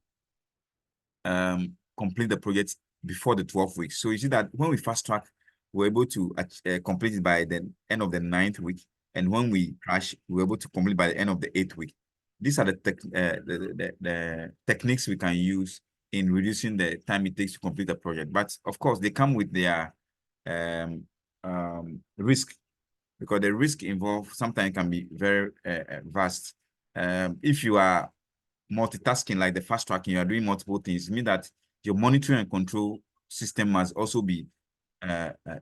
complete the project before the 12 weeks. So you see that when we fast track, we're able to complete it by the end of the 9th week. And when we crash, we're able to complete by the end of the 8th week. These are the techniques we can use in reducing the time it takes to complete the project. But of course, they come with their risk, because the risk involved sometimes can be very vast. If you are multitasking, like the fast tracking, you are doing multiple things, it means that your monitoring and control system must also be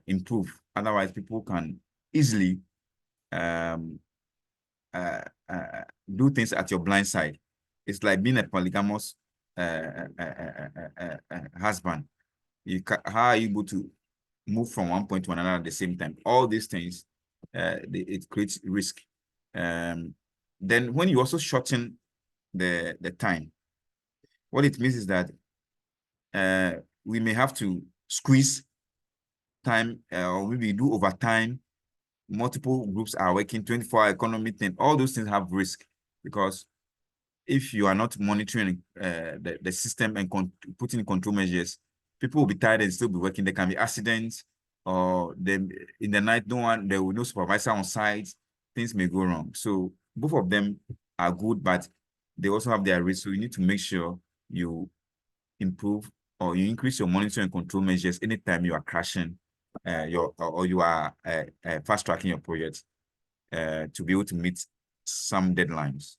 improved. Otherwise, people can easily do things at your blind side. It's like being a polygamous husband. How are you able to move from one point to another at the same time? All these things, it creates risk. Then when you also shorten the time, what it means is that we may have to squeeze time, or maybe do overtime. Multiple groups are working 24-hour economy thing. All those things have risk, because if you are not monitoring the system and putting in control measures, people will be tired and still be working. There can be accidents, or in the night, there will be no supervisor on site. Things may go wrong. So both of them are good, but they also have their risk. So you need to make sure you improve or you increase your monitoring and control measures anytime you are crashing you are fast tracking your project to be able to meet some deadlines.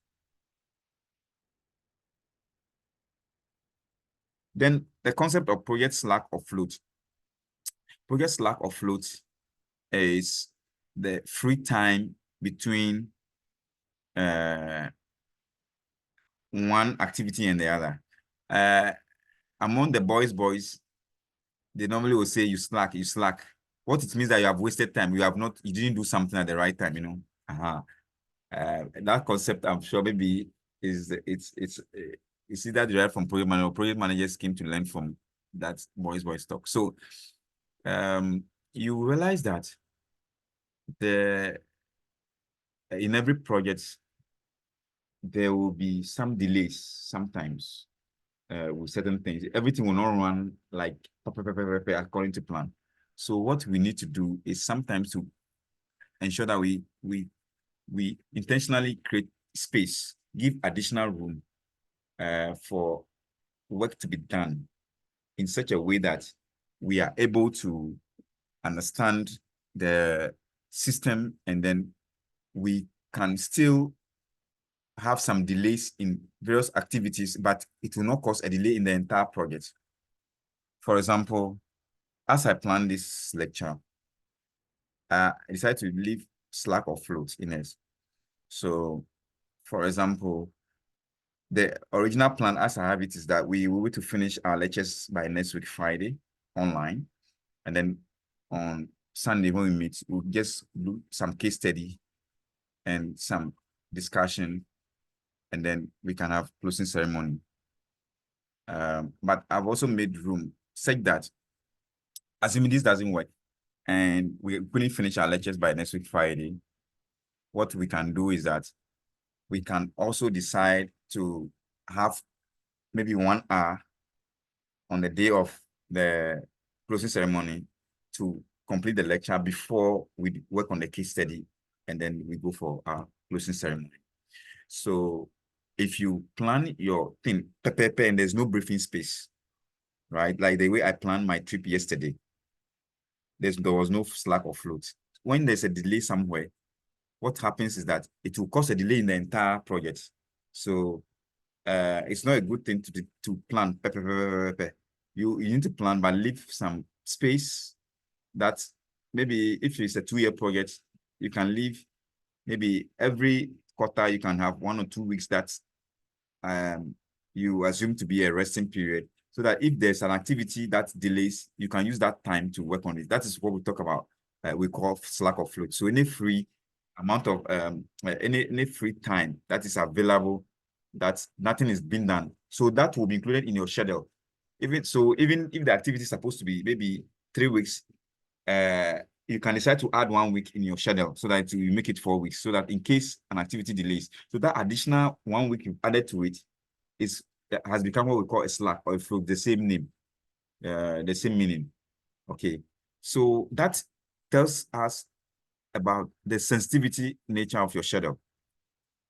Then the concept of project slack or float. Project slack or float is the free time between one activity and the other. Among the boys, they normally will say you slack. What it means that you have wasted time. You didn't do something at the right time, you know. That concept, I'm sure maybe it's either derived from project manager, or project managers came to learn from that boys talk. So you realize that in every project there will be some delays sometimes with certain things. Everything will not run like according to plan. So what we need to do is sometimes to ensure that we intentionally create space, give additional room for work to be done in such a way that we are able to understand the system, and then we can still have some delays in various activities, but it will not cause a delay in the entire project. For example, as I planned this lecture, I decided to leave slack or float in it. So, for example, the original plan as I have it is that we will be to finish our lectures by next week, Friday, online. And then on Sunday when we meet, we'll just do some case study and some discussion, and then we can have closing ceremony. But I've also made room such that, assuming this doesn't work and we couldn't finish our lectures by next week, Friday, what we can do is that we can also decide to have maybe 1 hour on the day of the closing ceremony to complete the lecture before we work on the case study, and then we go for our closing ceremony. So if you plan your thing, and there's no briefing space, right? Like the way I planned my trip yesterday, there was no slack or float. When there's a delay somewhere, what happens is that it will cause a delay in the entire project. So it's not a good thing to plan. You need to plan, but leave some space. That maybe if it's a 2-year project, you can leave maybe every quarter you can have 1 or 2 weeks that you assume to be a resting period, so that if there's an activity that delays, you can use that time to work on it. That is what we talk about. We call slack or float. So any free amount of any free time that is available, that nothing is being done, so that will be included in your schedule. Even if the activity is supposed to be maybe 3 weeks, you can decide to add 1 week in your schedule so that you make it 4 weeks, so that in case an activity delays, so that additional 1 week you added to it has become what we call a slack or a float, the same name, the same meaning. Okay, so that tells us about the sensitivity nature of your schedule.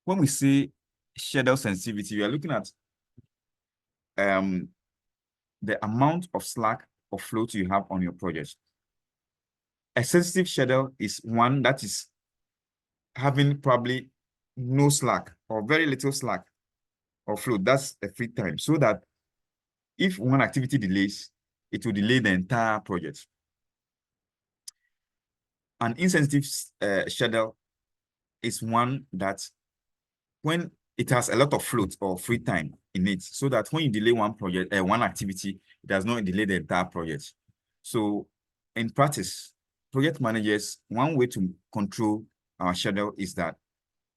When we say schedule sensitivity, we are looking at the amount of slack or float you have on your project. A sensitive schedule is one that is having probably no slack or very little slack or float. That's a free time, so that if one activity delays, it will delay the entire project. An insensitive schedule is one that when it has a lot of float or free time in it, so that when you delay one project, one activity, it does not delay the entire project. So in practice, project managers, one way to control our schedule is that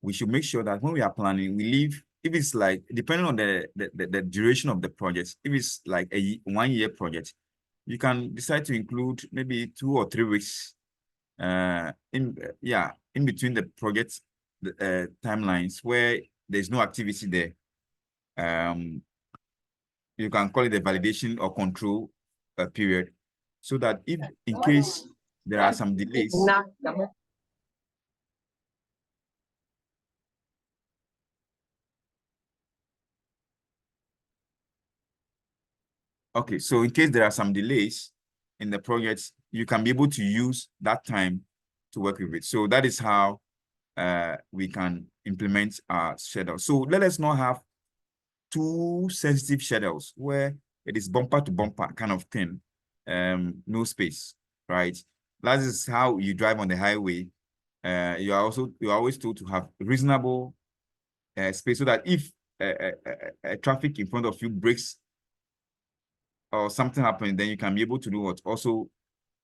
we should make sure that when we are planning, we leave, if it's like, depending on the duration of the project, if it's like a 1-year project, you can decide to include maybe 2 or 3 weeks in between the project timelines where there's no activity there. You can call it a validation or control period, so that if in case there are some delays, okay, so in case there are some delays in the project, you can be able to use that time to work with it. So that is how we can implement our schedule. So let us not have too sensitive schedules where it is bumper to bumper kind of thing, no space, right? That is how you drive on the highway. You're always told to have reasonable space, so that if traffic in front of you breaks or something happens, then you can be able to do what? Also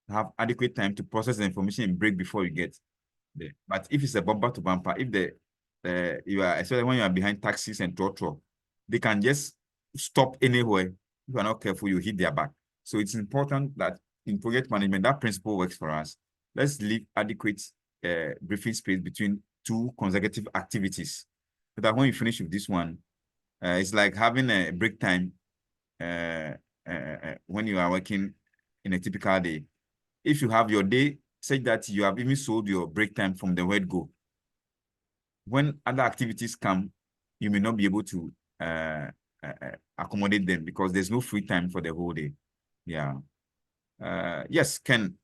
have adequate time to process the information and break before you get there. But if it's a bumper to bumper, if especially when you are behind taxis and trotro, they can just stop anywhere. If you are not careful, you hit their back. So it's important that in project management, that principle works for us. Let's leave adequate briefing space between 2 consecutive activities, so that when you finish with this one, it's like having a break time when you are working in a typical day. If you have your day such that you have even sold your break time from the word go, when other activities come, you may not be able to accommodate them because there's no free time for the whole day. Yeah. Yes, Ken.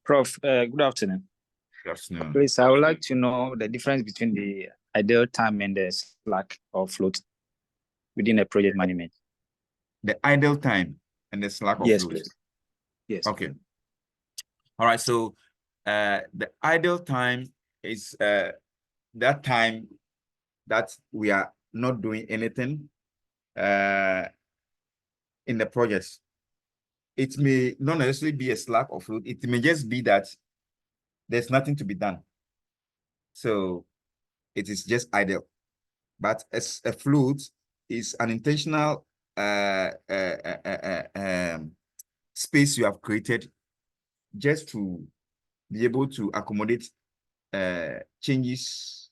Prof, good afternoon. Good afternoon. Please, I would like to know the difference between the ideal time and the slack or float within a project management. The idle time and the slack of Yes, float. please. Yes. Okay. All right. So the idle time is that time that we are not doing anything in the project. It may not necessarily be a slack or float. It may just be that there's nothing to be done. So it is just idle. But as a float is an intentional space you have created just to be able to accommodate changes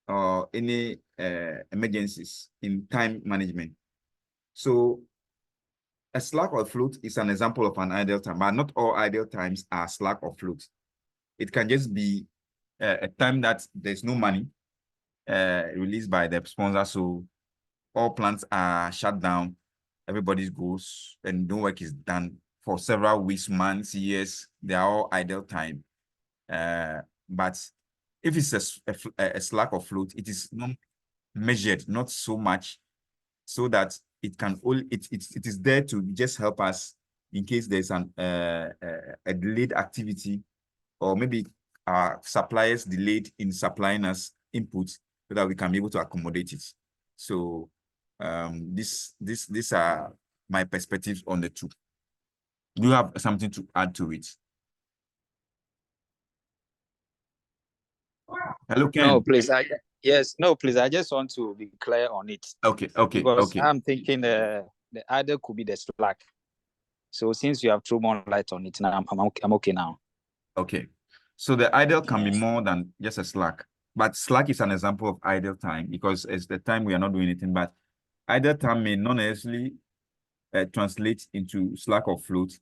or any emergencies in time management. So a slack or float is an example of an idle time, but not all idle times are slack or float. It can just be a time that there's no money released by the sponsor, so all plants are shut down, everybody goes and no work is done for several weeks, months, years. They are all idle time. But if it's a slack or float, it is measured, not so much, so that it can only it is there to just help us in case there's a delayed activity, or maybe our suppliers delayed in supplying us inputs, so that we can be able to accommodate it. So these are my perspectives on the two. Do you have something to add to it? Hello, Ken. No, please. Yes, no, please. I just want to be clear on it. Okay, Because okay. I'm thinking the other could be the Slack. So since you have thrown more light on it now, I'm okay now. Okay. So the idle can be more than just a Slack. But Slack is an example of idle time, because it's the time we are not doing anything. But idle time may not necessarily translate into Slack or float.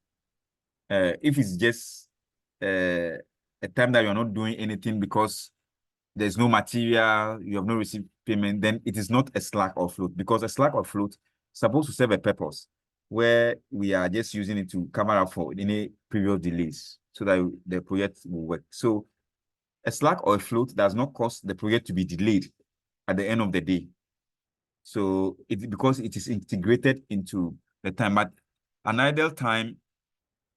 If it's just a time that you're not doing anything because there's no material, you have not received payment, then it is not a Slack or float, because a Slack or float is supposed to serve a purpose where we are just using it to cover up for any previous delays so that the project will work. So a Slack or a float does not cause the project to be delayed at the end of the day. So because it is integrated into the time. But an idle time,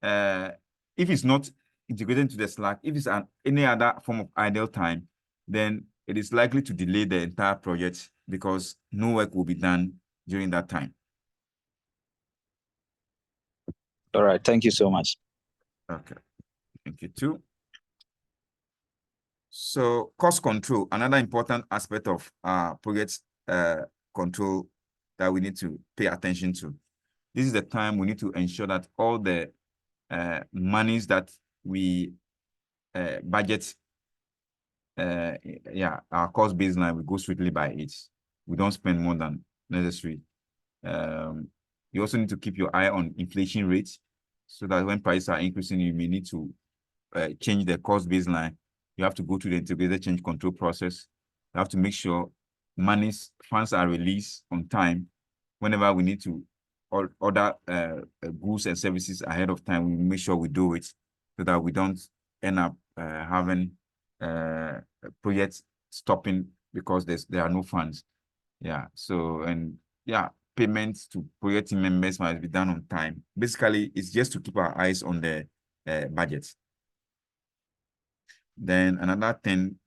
if it's not integrated into the Slack, if it's any other form of idle time, then it is likely to delay the entire project because no work will be done during that time. All right. Thank you so much. Okay. Thank you too. So cost control, another important aspect of project control that we need to pay attention to. This is the time we need to ensure that all the monies that we budget, our cost baseline, we go strictly by it. We don't spend more than necessary. You also need to keep your eye on inflation rates, so that when prices are increasing, you may need to change the cost baseline. You have to go through the integrated change control process. You have to make sure funds are released on time. Whenever we need to order goods and services ahead of time, we make sure we do it so that we don't end up having projects stopping because there are no funds. Yeah. So, and yeah, payments to project team members must be done on time. Basically, it's just to keep our eyes on the budget. Then another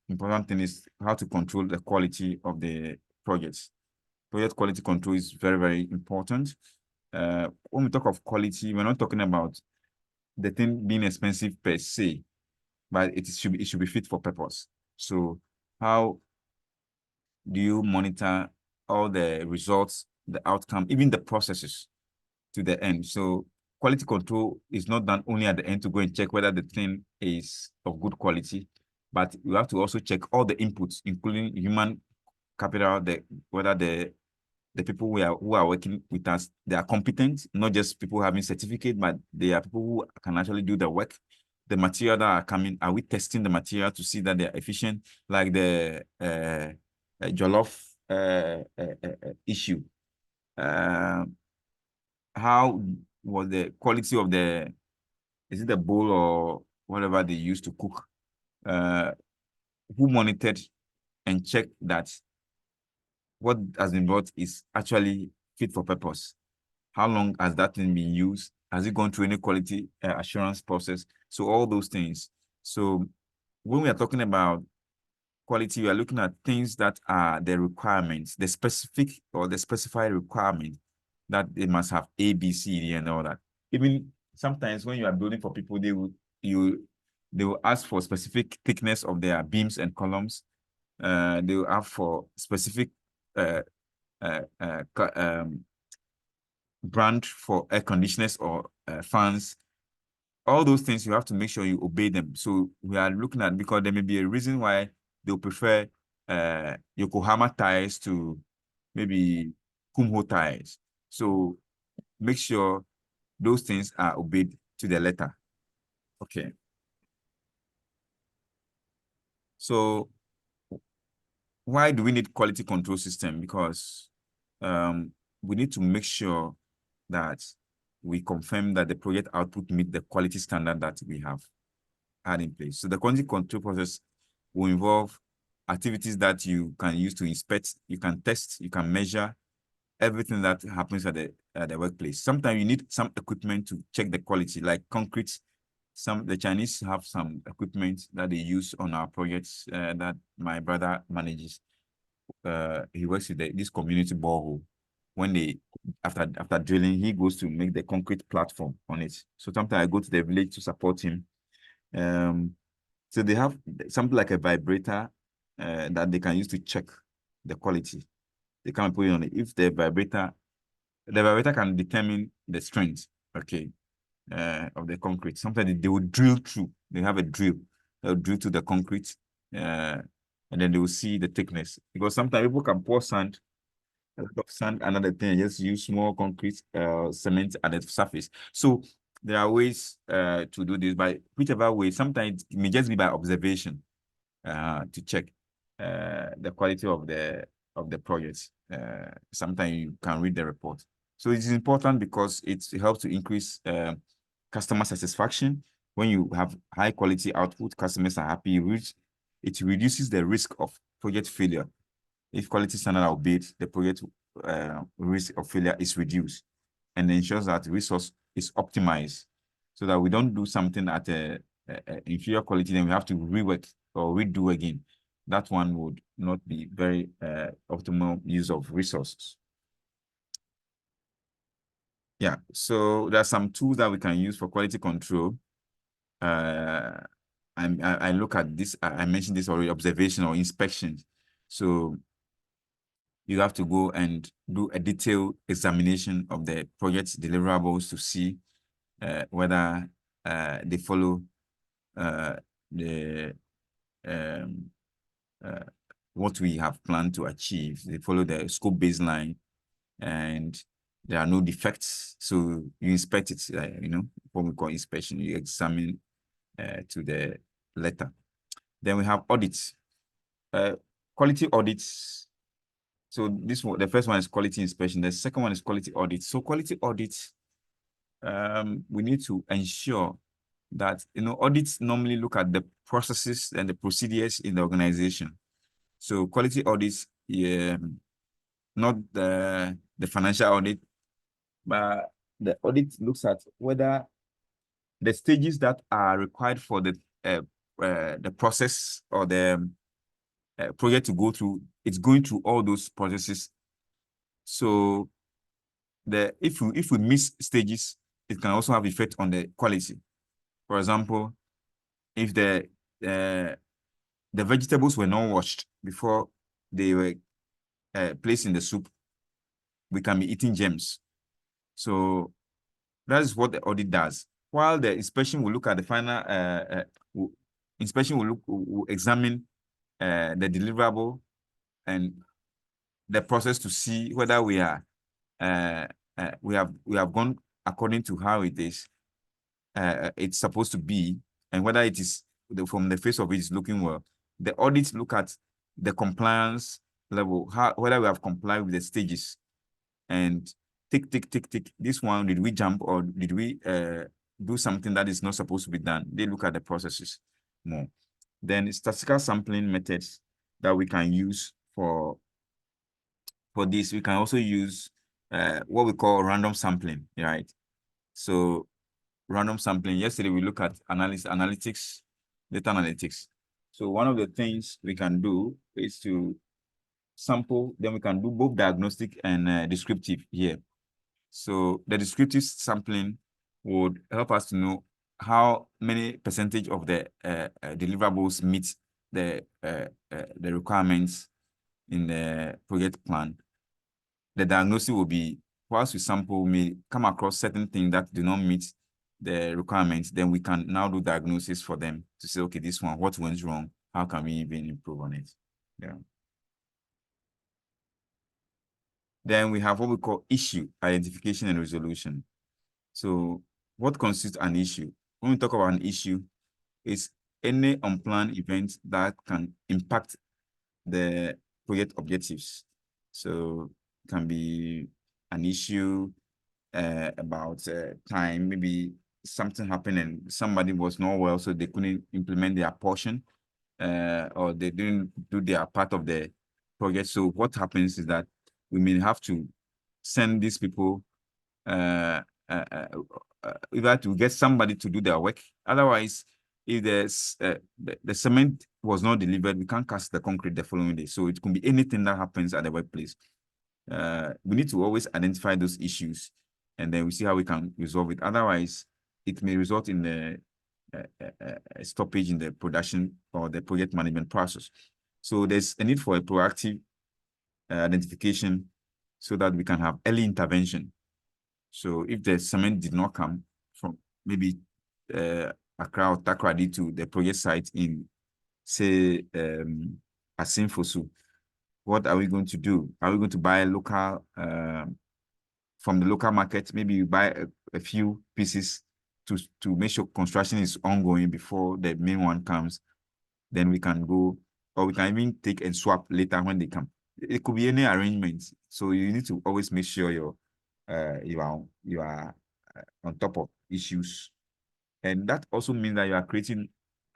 important thing is how to control the quality of the projects. Project quality control is very, very important. When we talk of quality, we're not talking about the thing being expensive per se, but it should be fit for purpose. So how do you monitor all the results, the outcome, even the processes to the end? So quality control is not done only at the end to go and check whether the thing is of good quality, but you have to also check all the inputs, including human capital, whether the people who are working with us, they are competent, not just people having certificate, but they are people who can actually do the work. The material that are coming, are we testing the material to see that they are efficient? Like the jollof issue. How was the quality of is it the bowl or whatever they used to cook? Who monitored and checked that what has been bought is actually fit for purpose? How long has that thing been used? Has it gone through any quality assurance process? So all those things. So when we are talking about quality, we are looking at things that are the requirements, the specific or the specified requirement that they must have A, B, C, D, and all that. Even sometimes when you are building for people, they will ask for specific thickness of their beams and columns. They will ask for specific brand for air conditioners or fans. All those things, you have to make sure you obey them. So we are looking at, because there may be a reason why they'll prefer Yokohama tires to maybe Kumho tires. So make sure those things are obeyed to the letter. Okay. So why do we need quality control system? Because we need to make sure that we confirm that the project output meet the quality standard that we have had in place. So the quality control process will involve activities that you can use to inspect, you can test, you can measure everything that happens at the workplace. Sometimes you need some equipment to check the quality, like concrete. The Chinese have some equipment that they use on our projects that my brother manages. He works with this community borehole. When they after drilling, he goes to make the concrete platform on it. So sometimes I go to the village to support him. So they have something like a vibrator that they can use to check the quality. They can put it on it. If the vibrator can determine the strength, okay, of the concrete. Sometimes they will drill through. They have a drill. They'll drill to the concrete, and then they will see the thickness. Because sometimes people can pour sand, a lot of sand, another thing, just use small concrete, cement at the surface. So there are ways to do this by whichever way. Sometimes it may just be by observation to check the quality of the projects. Sometimes you can read the report. So it is important because it helps to increase customer satisfaction. When you have high quality output, customers are happy. It reduces the risk of project failure. If quality standards are obeyed, the project risk of failure is reduced and ensures that resource is optimized so that we don't do something at a inferior quality, then we have to rework or redo again. That one would not be very optimal use of resources. Yeah, so there are some tools that we can use for quality control. I look at this, I mentioned this already, observation or inspection. So you have to go and do a detailed examination of the project's deliverables to see whether they follow what we have planned to achieve. They follow the scope baseline and there are no defects. So you inspect it, what we call inspection, you examine to the letter. Then we have audits, quality audits. So the first one is quality inspection. The second one is quality audit. So quality audits, we need to ensure that, audits normally look at the processes and the procedures in the organization. So quality audits, not the financial audit, but the audit looks at whether the stages that are required for the process or the project to go through, it's going through all those processes. So if we miss stages, it can also have effect on the quality. For example, if the vegetables were not washed before they were placed in the soup, we can be eating germs. So that is what the audit does. While the inspection will look at the final inspection will examine the deliverable and the process to see whether we have gone according to how it is it's supposed to be, and whether it is from the face of it is looking well. The audits look at the compliance level, whether we have complied with the stages, and tick. This one, did we jump or did we do something that is not supposed to be done? They look at the processes more. Then statistical sampling methods that we can use for this. We can also use what we call random sampling, right? So random sampling, yesterday we looked at analytics, data analytics. So one of the things we can do is to sample, then we can do both diagnostic and descriptive here. So the descriptive sampling would help us to know how many percentage of the deliverables meet the requirements in the project plan. The diagnosis will be, whilst we sample, we may come across certain things that do not meet the requirements, then we can now do diagnosis for them to say, okay, this one, what went wrong? How can we even improve on it? Yeah. Then we have what we call issue identification and resolution. So what constitutes an issue? When we talk about an issue, it's any unplanned event that can impact the project objectives. So it can be an issue about time, maybe something happened and somebody was not well, so they couldn't implement their portion. or they didn't do their part of the project. So what happens is that we may have to send these people either to get somebody to do their work. Otherwise, if the cement was not delivered, we can't cast the concrete the following day. So it can be anything that happens at the workplace. We need to always identify those issues, and then we see how we can resolve it. Otherwise, it may result in a stoppage in the production or the project management process. So there's a need for a proactive identification so that we can have early intervention. So if the cement did not come from maybe Accra or Takoradi to the project site in, say, Asinfosu, what are we going to do? Are we going to buy local, from the local market? Maybe you buy a few pieces to make sure construction is ongoing before the main one comes. Then we can go, or we can even take and swap later when they come. It could be any arrangement. So you need to always make sure you are on top of issues. And that also means that you are creating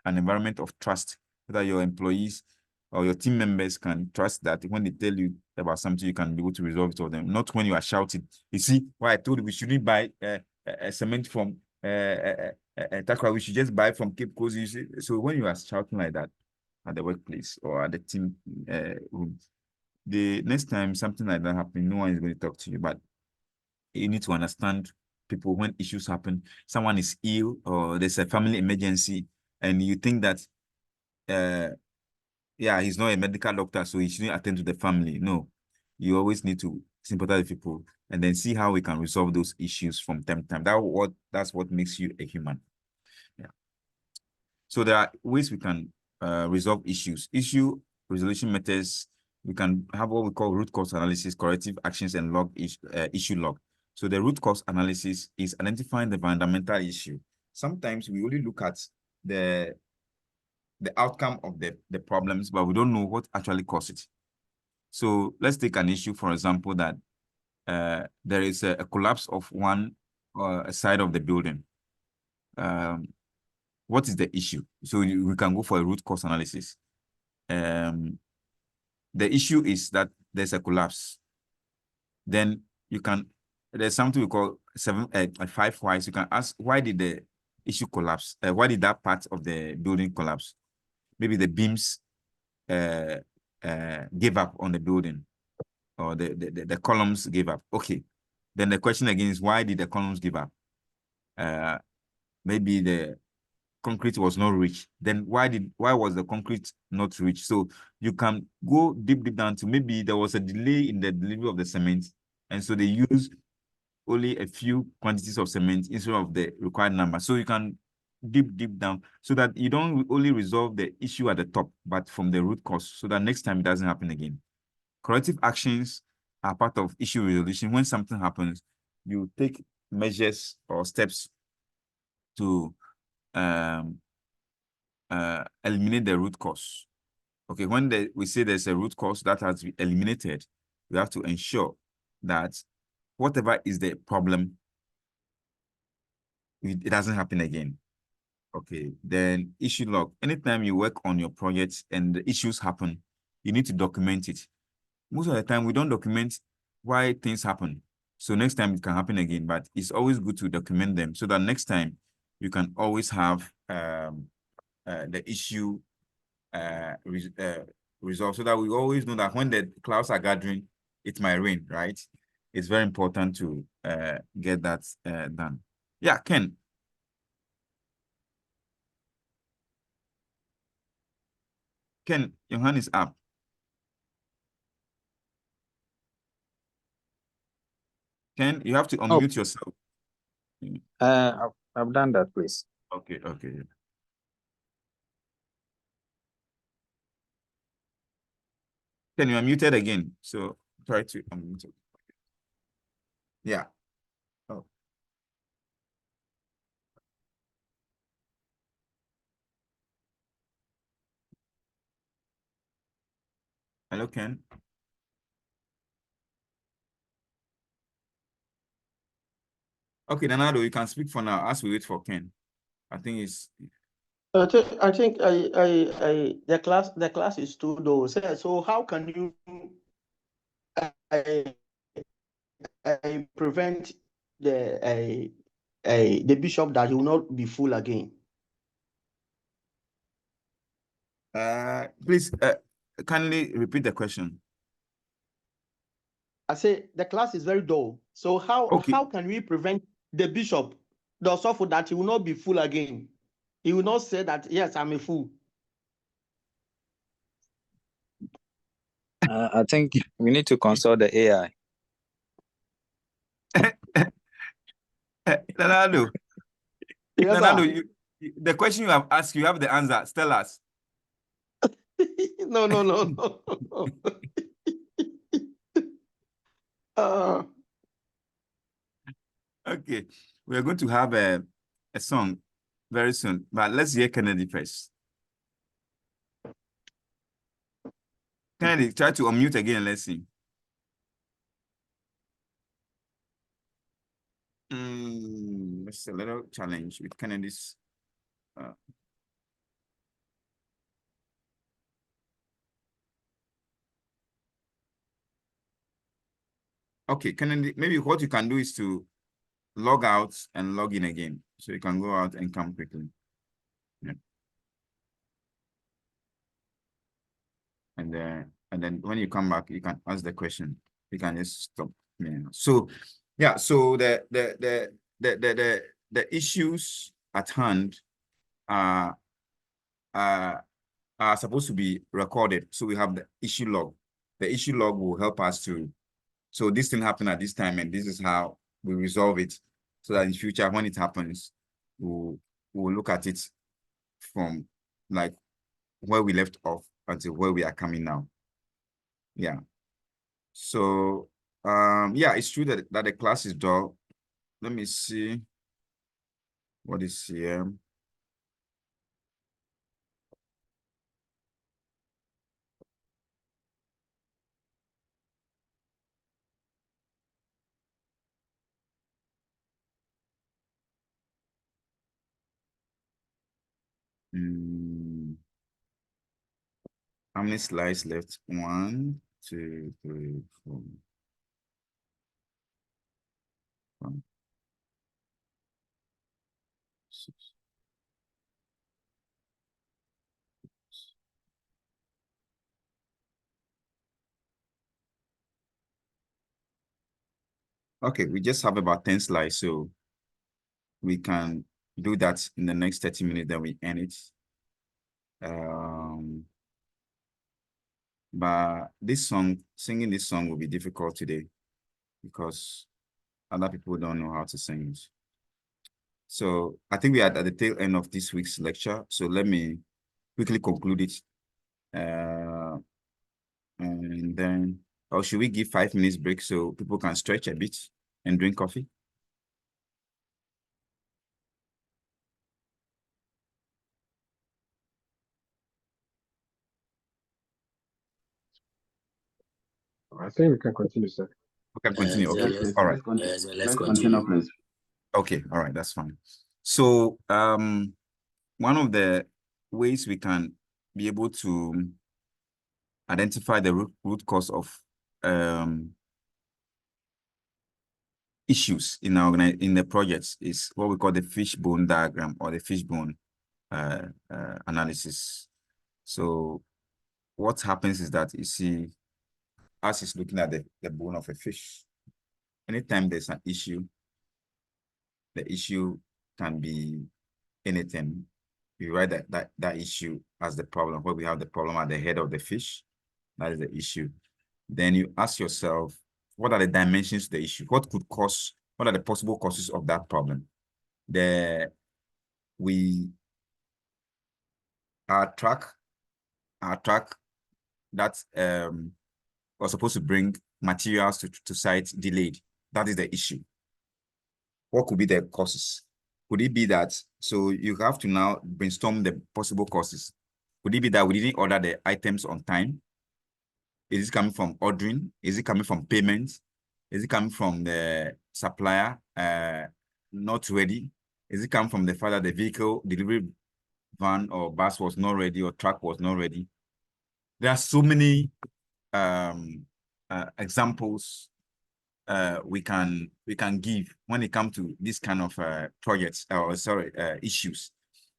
an environment of trust so that your employees or your team members can trust that when they tell you about something, you can be able to resolve it for them, not when you are shouting. You see, why I told you we shouldn't buy a cement from Takra, we should just buy from Cape Coast. So when you are shouting like that at the workplace or at the team room, the next time something like that happens, no one is going to talk to you. But you need to understand people when issues happen. Someone is ill or there's a family emergency, and you think that, yeah, he's not a medical doctor, so he shouldn't attend to the family. No, you always need to sympathize with people and then see how we can resolve those issues from time to time. That's what makes you a human. Yeah. So there are ways we can resolve issues. Issue resolution methods. We can have what we call root cause analysis, corrective actions, and issue log. So the root cause analysis is identifying the fundamental issue. Sometimes we only look at the outcome of the problems, but we don't know what actually caused it. So let's take an issue, for example, that there is a collapse of one side of the building. What is the issue? So we can go for a root cause analysis. The issue is that there's a collapse. Then there's something we call 5 whys. You can ask, why did the issue collapse? Why did that part of the building collapse? Maybe the beams gave up on the building, or the columns gave up. Okay. Then the question again is, why did the columns give up? Maybe the concrete was not rich. Then why was the concrete not rich? So you can go deep down to maybe there was a delay in the delivery of the cement, and so they use only a few quantities of cement instead of the required number. So you can deep down so that you don't only resolve the issue at the top, but from the root cause, so that next time it doesn't happen again. Corrective actions are part of issue resolution. When something happens, you take measures or steps to eliminate the root cause. Okay, when we say there's a root cause that has to be eliminated, we have to ensure that whatever is the problem, it doesn't happen again. Okay, then issue log. Anytime you work on your project and the issues happen, you need to document it. Most of the time, we don't document why things happen. So next time it can happen again, but it's always good to document them so that next time you can always have the issue resolved, so that we always know that when the clouds are gathering, it might rain, right? It's very important to get that done. Yeah, Ken. Ken, your hand is up. Ken, you have to unmute yourself. I've done that, please. Okay. Ken, you are muted again, so try to unmute. Yeah. Oh. Hello, Ken. Okay, Nanado, you can speak for now as we wait for Ken. I think it's I think the class is too low. So how can you prevent the bishop that he will not be full again? Please kindly repeat the question. I say the class is very dull. So how can we prevent the bishop, the Osofo, that he will not be full again? He will not say that, yes, I'm a fool. I think we need to consult the AI. Leonardo, Yes, Leonardo, sir. the question you have asked, you have the answer. Tell us. No. Okay, we are going to have a song very soon, but let's hear Kennedy first. Kennedy, try to unmute again and let's see. It's a little challenge with Kennedy's. Okay, Kennedy, maybe what you can do is to log out and log in again. So you can go out and come quickly. Yeah. And then when you come back, you can ask the question. You can just stop. Yeah. So yeah, so the issues at hand are supposed to be recorded. So we have the issue log. The issue log will help us to, so this thing happened at this time, and this is how we resolve it, so that in future when it happens, we'll look at it from like where we left off until where we are coming now. Yeah. So yeah, it's true that the class is dull. Let me see what is here. How many slides left? 1, 2, 3, 4. 5, 6. Okay, we just have about 10 slides, so we can do that in the next 30 minutes, then we end it. But singing this song will be difficult today because other people don't know how to sing it. So I think we are at the tail end of this week's lecture. So let me quickly conclude it. And then, or should we give 5 minutes break so people can stretch a bit and drink coffee? I think we can continue, sir. We can continue. Okay. Yes, All right. Let's continue, please. Okay. All right. That's fine. So, one of the ways we can be able to identify the root cause of issues in our in the projects is what we call the fishbone diagram or the fishbone analysis. So what happens is that you see us is looking at the bone of a fish. Anytime there's an issue, the issue can be anything. You write that issue as the problem, where we have the problem at the head of the fish. That is the issue. Then you ask yourself, what are the dimensions of the issue? What could cause, what are the possible causes of that problem? Our track that was supposed to bring materials to site delayed. That is the issue. What could be the causes? Could it be that, so you have to now brainstorm the possible causes. Could it be that we didn't order the items on time? Is it coming from ordering? Is it coming from payments? Is it coming from the supplier not ready? Is it coming from the fact that the vehicle delivery van or bus was not ready or truck was not ready. There are so many examples we can give when it comes to this kind of projects or issues.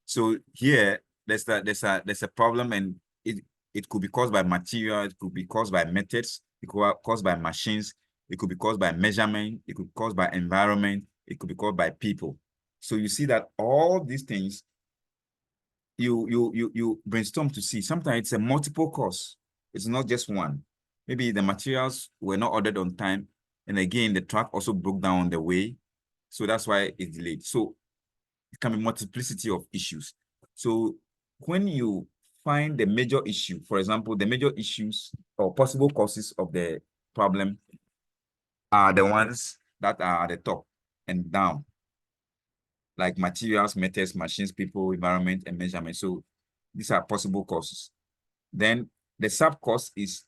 So here there's a problem, and it could be caused by material, it could be caused by methods, it could be caused by machines, it could be caused by measurement, it could be caused by environment, it could be caused by people. So you see that all these things you brainstorm to see. Sometimes it's a multiple cause. It's not just one. Maybe the materials were not ordered on time, and again the truck also broke down on the way, so that's why it's delayed. So it can be multiplicity of issues. So when you find the major issue, for example, the major issues or possible causes of the problem are the ones that are at the top and down, like materials, methods, machines, people, environment, and measurement. So these are possible causes. Then the sub-cause is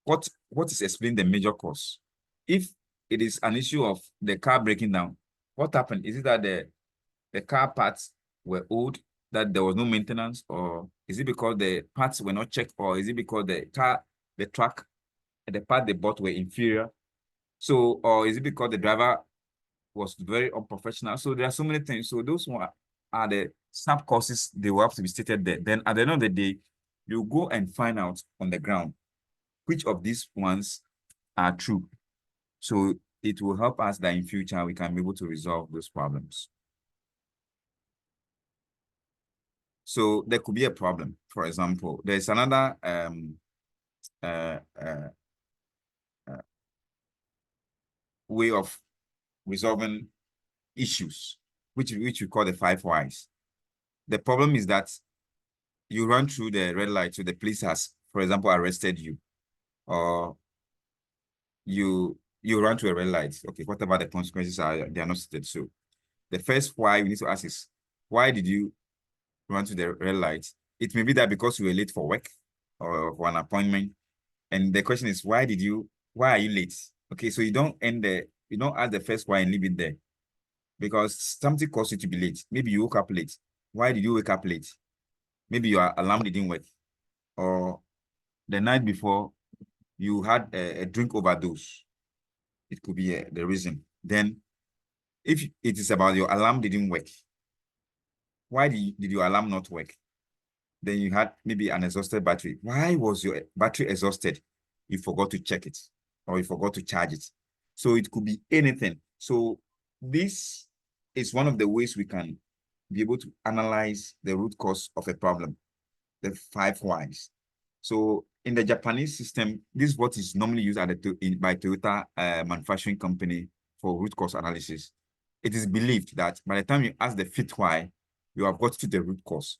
what is explaining the major cause. If it is an issue of the car breaking down, what happened? Is it that the car parts were old, that there was no maintenance, or is it because the parts were not checked, or is it because the truck, the part they bought were inferior? So, or is it because the driver was very unprofessional? So there are so many things. So those one are the sub causes. They will have to be stated there. Then at the end of the day, you go and find out on the ground which of these ones are true. So it will help us that in future we can be able to resolve those problems. So there could be a problem. For example, there's another way of resolving issues, which we call the 5 whys. The problem is that you run through the red light, so the police has, for example, arrested you, or you run to a red light. Okay, whatever the consequences are, they are not stated. So the first why we need to ask is, why did you run to the red light? It may be that because you were late for work or for an appointment. And the question is, why are you late? Okay, so you don't ask the first why and leave it there, because something caused you to be late. Maybe you woke up late. Why did you wake up late? Maybe your alarm didn't work, or the night before you had a drink overdose. It could be the reason. Then if it is about your alarm didn't work, why did your alarm not work? Then you had maybe an exhausted battery. Why was your battery exhausted? You forgot to check it, or you forgot to charge it. So it could be anything. So this is one of the ways we can be able to analyze the root cause of a problem, the 5 whys. So in the Japanese system, this is what is normally used by Toyota manufacturing company for root cause analysis. It is believed that by the time you ask the 5th why, you have got to the root cause.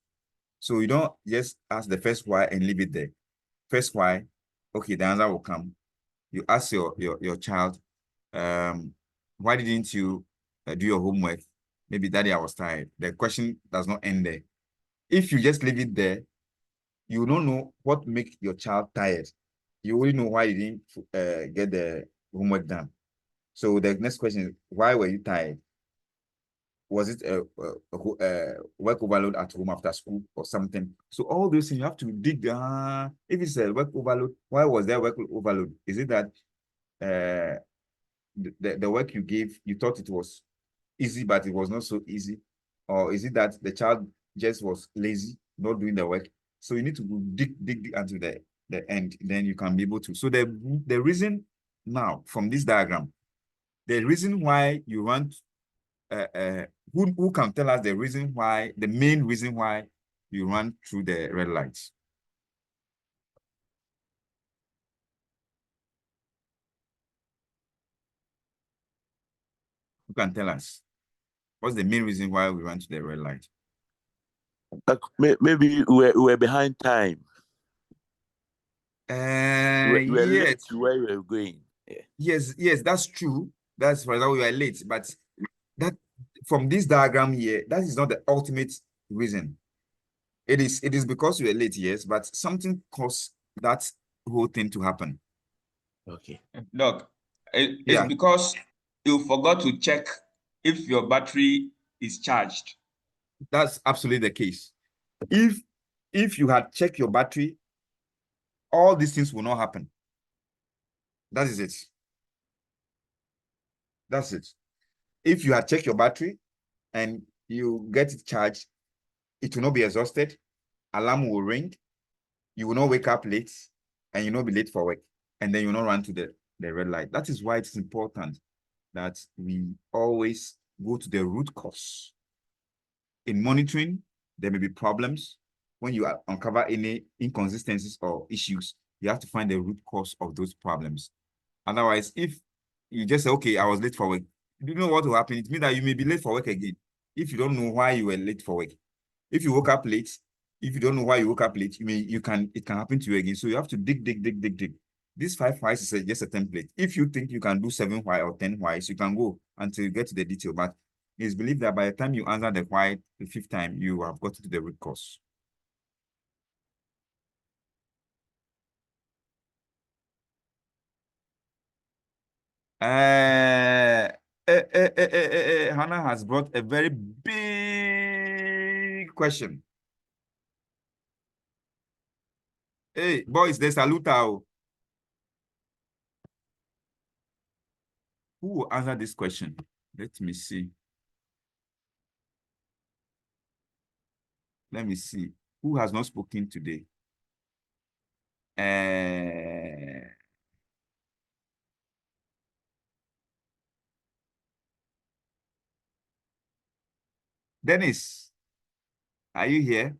So you don't just ask the first why and leave it there. First why, okay, the answer will come. You ask your child, why didn't you do your homework? Maybe daddy, I was tired. The question does not end there. If you just leave it there, you don't know what makes your child tired. You only know why you didn't get the homework done. So the next question is, why were you tired? Was it a work overload at home after school or something? So all those things you have to dig. If it's a work overload, why was there work overload? Is it that the work you gave, you thought it was easy, but it was not so easy? Or is it that the child just was lazy, not doing the work? So you need to dig until the end, then you can be able to. So the reason now from this diagram, the reason why you want who can tell us the reason why, the main reason why you run through the red lights? Who can tell us? What's the main reason why we run to the red light? Maybe we're behind time. We're yes. late to where we're going. Yeah. Yes, that's true. That's, for example, we are late, but that from this diagram here, that is not the ultimate reason. It is because we are late, yes, but something caused that whole thing to happen. Okay. Doc, it's because you forgot to check if your battery is charged. That's absolutely the case. If you had checked your battery, all these things will not happen. That is it. That's it. If you had checked your battery and you get it charged, it will not be exhausted. Alarm will ring. You will not wake up late, and you will not be late for work, and then you will not run to the red light. That is why it's important that we always go to the root cause. In monitoring, there may be problems. When you uncover any inconsistencies or issues, you have to find the root cause of those problems. Otherwise, if you just say, okay, I was late for work, you know what will happen? It means that you may be late for work again if you don't know why you were late for work. If you woke up late, if you don't know why you woke up late, it can happen to you again. So you have to dig. This 5 whys is just a template. If you think you can do 7 why or 10 whys, you can go until you get to the detail. But it's believed that by the time you answer the why the 5th time, you have got to the root cause. Hannah has brought a very big question. Hey, boys, there's a salute. Who will answer this question? Let me see. Let me see. Who has not spoken today? Dennis, are you here?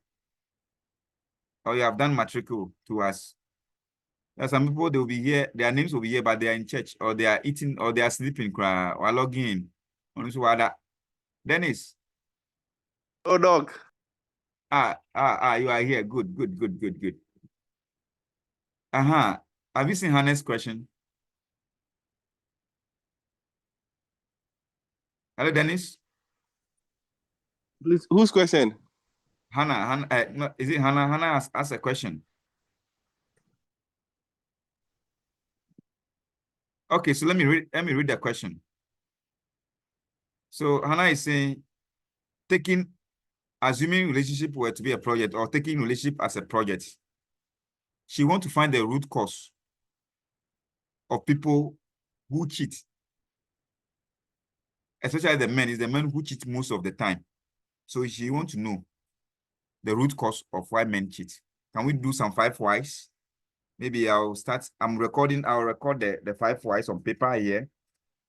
Or you have done matricle to us? There are some people, they will be here, their names will be here, but they are in church, or they are eating, or they are sleeping, or logging in. Dennis. Oh, dog. You are here. Good. Have you seen Hannah's question? Hello, Dennis. Please, whose question? Hannah, no, is it Hannah? Hannah asked a question. Okay, so let me read the question. So Hannah is saying, assuming relationship were to be a project, or taking relationship as a project, she wants to find the root cause of people who cheat. Especially the men, is the men who cheat most of the time. So she wants to know the root cause of why men cheat. Can we do some 5 whys? Maybe I'll record the 5 whys on paper here.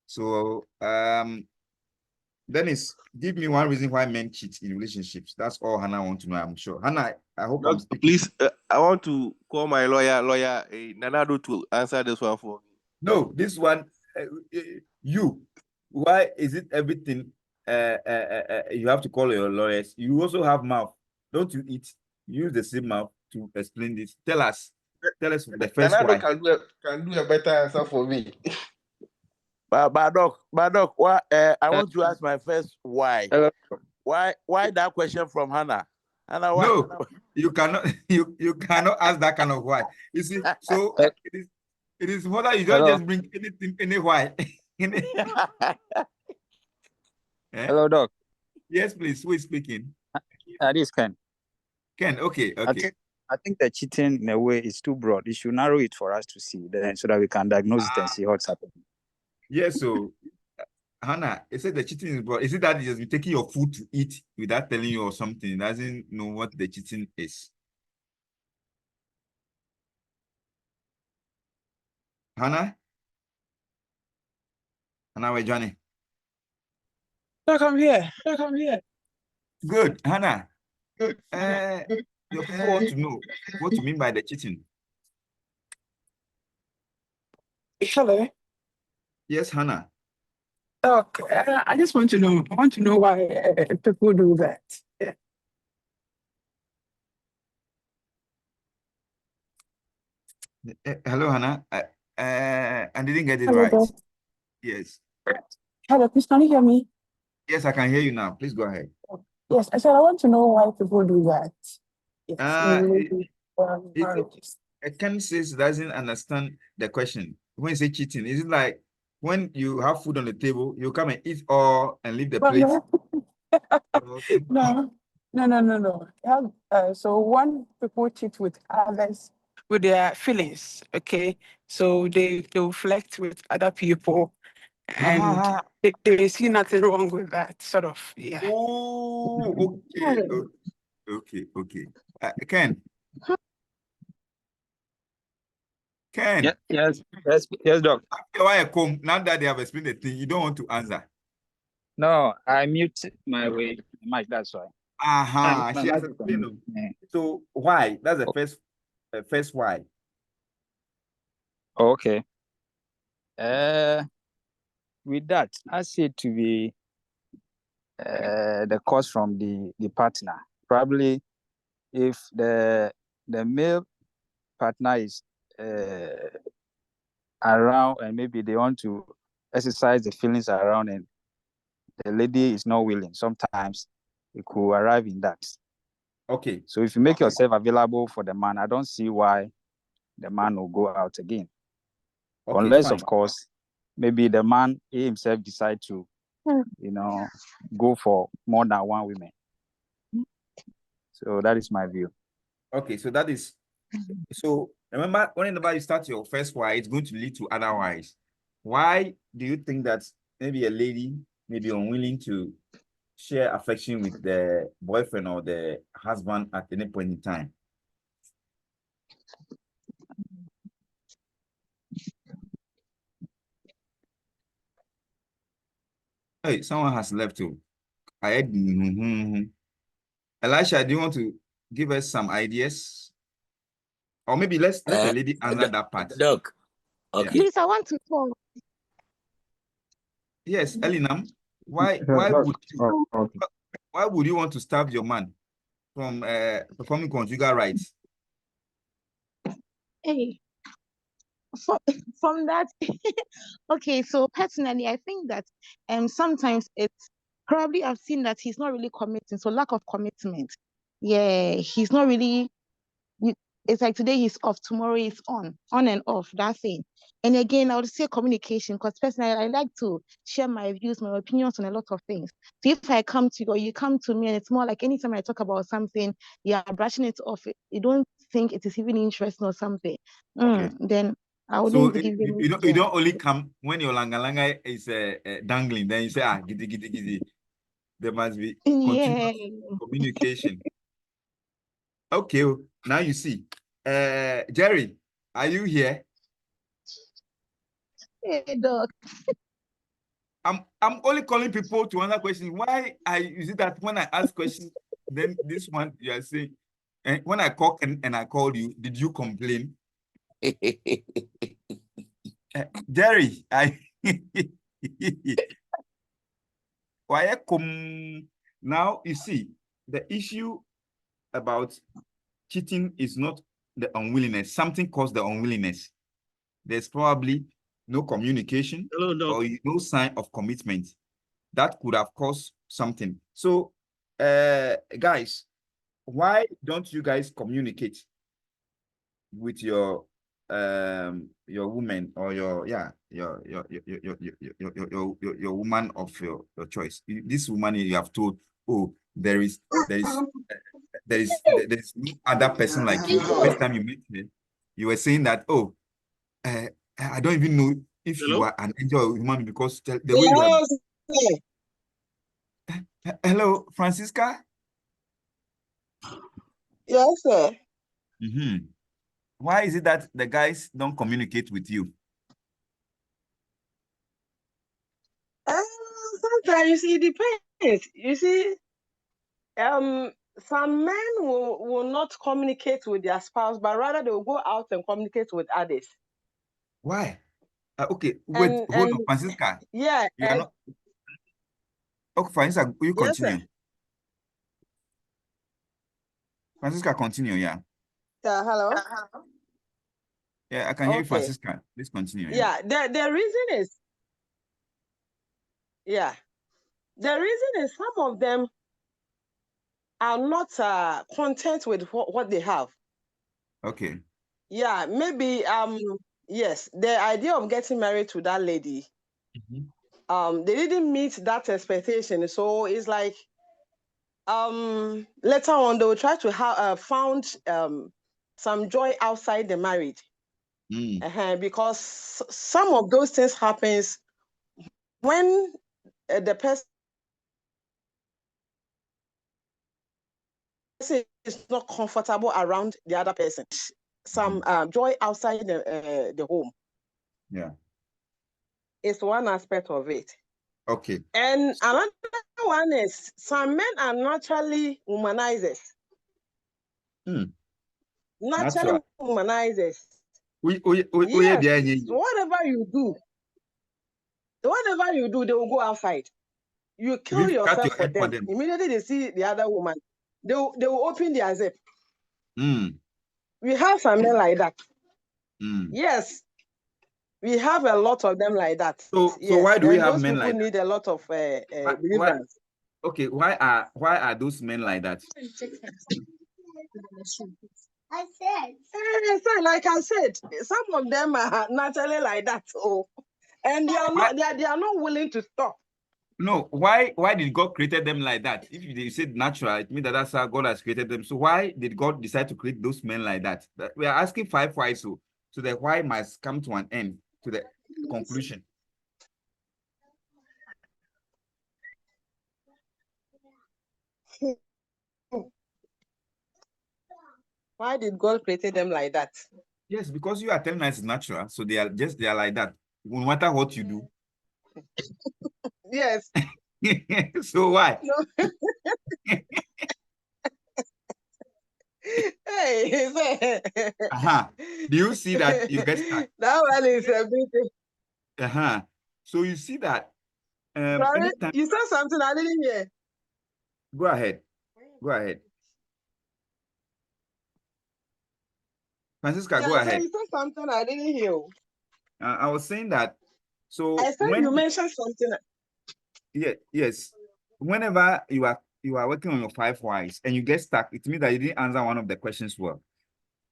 So Dennis, give me one reason why men cheat in relationships. That's all Hannah wants to know, I'm sure. Hannah, I hope I'm speaking. Please, I want to call my lawyer Nanado to answer this one for me. No, this one, why is it everything you have to call your lawyers? You also have mouth. Don't you eat? Use the same mouth to explain this. Tell us the first Nanado why. can do a better answer for me. Badok, what I want to ask my first why. Why that question from Hannah? Hannah, why? No, you cannot you cannot ask that kind of why. You see, so it is more that you don't just bring anything, any why. Hello, Doc. Yes, please. Who is speaking? This is Ken. Ken, okay. I think the cheating in a way is too broad. You should narrow it for us to see, then so that we can diagnose it and see what's happening. Yes, so Hannah, it said the cheating is broad. Is it that he has been taking your food to eat without telling you or something? He doesn't know what the cheating is. Hannah, we're Johnny. Doc, I'm here. Good, Hannah. Good. Your people want to know what you mean by the cheating. Hello. Yes, Hannah. Doc, I just want to know. I want to know why people do that. Yeah. Hello, Hannah. I didn't get it Hello, right. Doc. Yes. Hello, please, can you hear me? Yes, I can hear you now. Please go ahead. Yes, I said I want to know why people do that. Yes, Ken says doesn't understand the question. When you say cheating, is it like when you have food on the table, you come and eat all and leave the plate? No. No. So when people cheat with others, with their feelings, okay, so they reflect with other people, and they see nothing wrong with that, sort of. Yeah. Oh, okay. Ken. Ken. Yes, Doc. Why I come now that they have explained the thing, you don't want to answer? No, I mute my mic. That's why. She has explained. So why? That's the first why. Okay. With that, I see it to be the cause from the partner. Probably if the male partner is around and maybe they want to exercise the feelings around and the lady is not willing, sometimes it could arrive in that. Okay. So if you make yourself available for the man, I don't see why the man will go out again. Okay, unless, fine. of course, maybe the man himself decide to, go for more than one woman. So that is my view. Okay, so that is, so remember, whenever you start your first why, it's going to lead to other whys. Why do you think that maybe a lady may be unwilling to share affection with the boyfriend or the husband at any point in time? Hey, someone has left too. I had, Elisha, do you want to give us some ideas? Or maybe let the lady answer that part. Doc, okay. Please, I want to talk. Yes, Elinam, why would you want to stop your man from performing conjugal rights? Hey, from that, okay, so personally, I think that sometimes it's probably I've seen that he's not really committing, so lack of commitment. Yeah, he's not really, it's like today he's off, tomorrow he's on and off, that's it. And again, I would say communication, because personally, I like to share my views, my opinions on a lot of things. So if I come to you or you come to me, and it's more like anytime I talk about something, you're brushing it off, you don't think it is even interesting or something, Okay. then I wouldn't give you don't only come when your langa is dangling, then you say, giddy. There must be continuous communication. Okay, now you see. Jerry, are you here? Hey, Doc. I'm only calling people to answer questions. Why is it that when I ask questions, then this one you are saying, and when I call and I called you, did you complain? Jerry, why come now? You see, the issue about cheating is not the unwillingness. Something caused the unwillingness. There's probably no communication or no sign of commitment that could have caused something. So, guys, why don't you guys communicate with your woman or your woman of your choice? This woman you have told, oh, there is no other person like you. The first time you met her, you were saying that, oh, I don't even know if you are an angel or human because the way you are. Hello, Francisca. Yes, sir. Why is it that the guys don't communicate with you? Sometimes it depends. You see, some men will not communicate with their spouse, but rather they will go out and communicate with others. Why? Okay, wait, hold on, Francisca. Yeah. You are not... Okay, Francisca, will you continue? Yes, Francisca, continue, yeah. Hello? Yeah, I can hear you, Francisca. Please continue. Yeah, the reason is, some of them are not content with what they have. Okay. Yeah, maybe yes, the idea of getting married to that lady, they didn't meet that expectation. So it's like later on they will try to have found some joy outside the marriage. Because some of those things happens when the person is not comfortable around the other person. Some joy outside the home. Yeah. It's one aspect of it. Okay. And another one is some men are naturally womanizers. Naturally womanizers. Yes, whatever you do, they will go outside. You kill yourself for them. Immediately they see the other woman, they will open their zip. We have some men like that. Yes, we have a lot of them like that. So why do we have those men people like need that? a lot of deliverance. Okay, why are those men like that? Like I said, some of them are naturally like that. And they are not willing to stop. No, why did God created them like that? If they said natural, it means that's how God has created them. So why did God decide to create those men like that? We are asking 5 why so the why must come to an end, to the conclusion. Why did God create them like that? Yes, because you are telling us it's natural, so they are like that. No matter what you do. Yes. So why? No. Hey, do you see that you get stuck? That one is everything. So you see that Sorry, you said something I didn't hear. Go ahead. Francisca, go ahead. You said something I didn't hear. I was saying that. So I said you mentioned something. Yes. Whenever you are working on your 5 whys and you get stuck, it means that you didn't answer one of the questions well.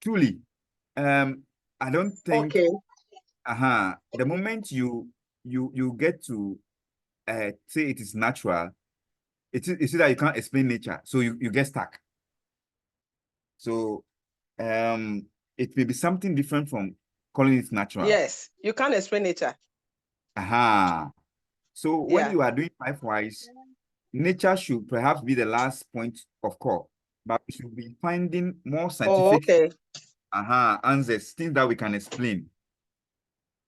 Truly, I don't think. Okay. The moment you get to say it is natural, it's that you can't explain nature, so you get stuck. So it may be something different from calling it natural. Yes, you can't explain nature. So when you are doing 5 whys, nature should perhaps be the last point of call, but we should be finding more scientific answers, things that we can explain.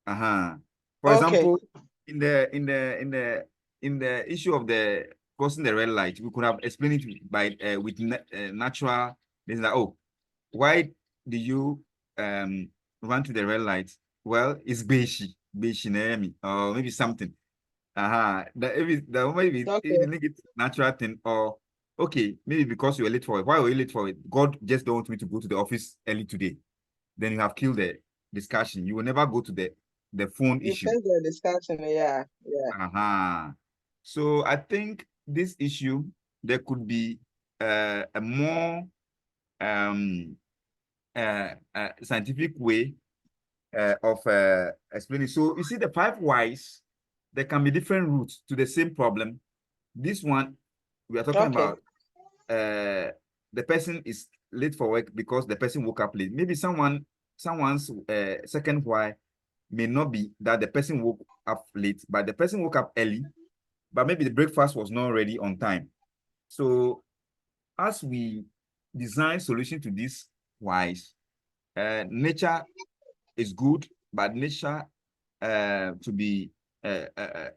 For example, in the issue of the crossing the red light, we could have explained it by with natural. There's like, oh, why do you run to the red light? Well, it's Beishi Nehemi, or maybe something. Maybe it's natural thing, or okay, maybe because you were late for it. Why were you late for it? God just don't want me to go to the office early today. Then you have killed the discussion. You will never go to the phone issue. You the discussion, yeah. So I think this issue, there could be a more scientific way of explaining. So you see, the 5 whys, there can be different routes to the same problem. This one, we are talking about the person is late for work because the person woke up late. Maybe someone's second why may not be that the person woke up late, but the person woke up early, but maybe the breakfast was not ready on time. So as we design solution to these whys, nature is good, but nature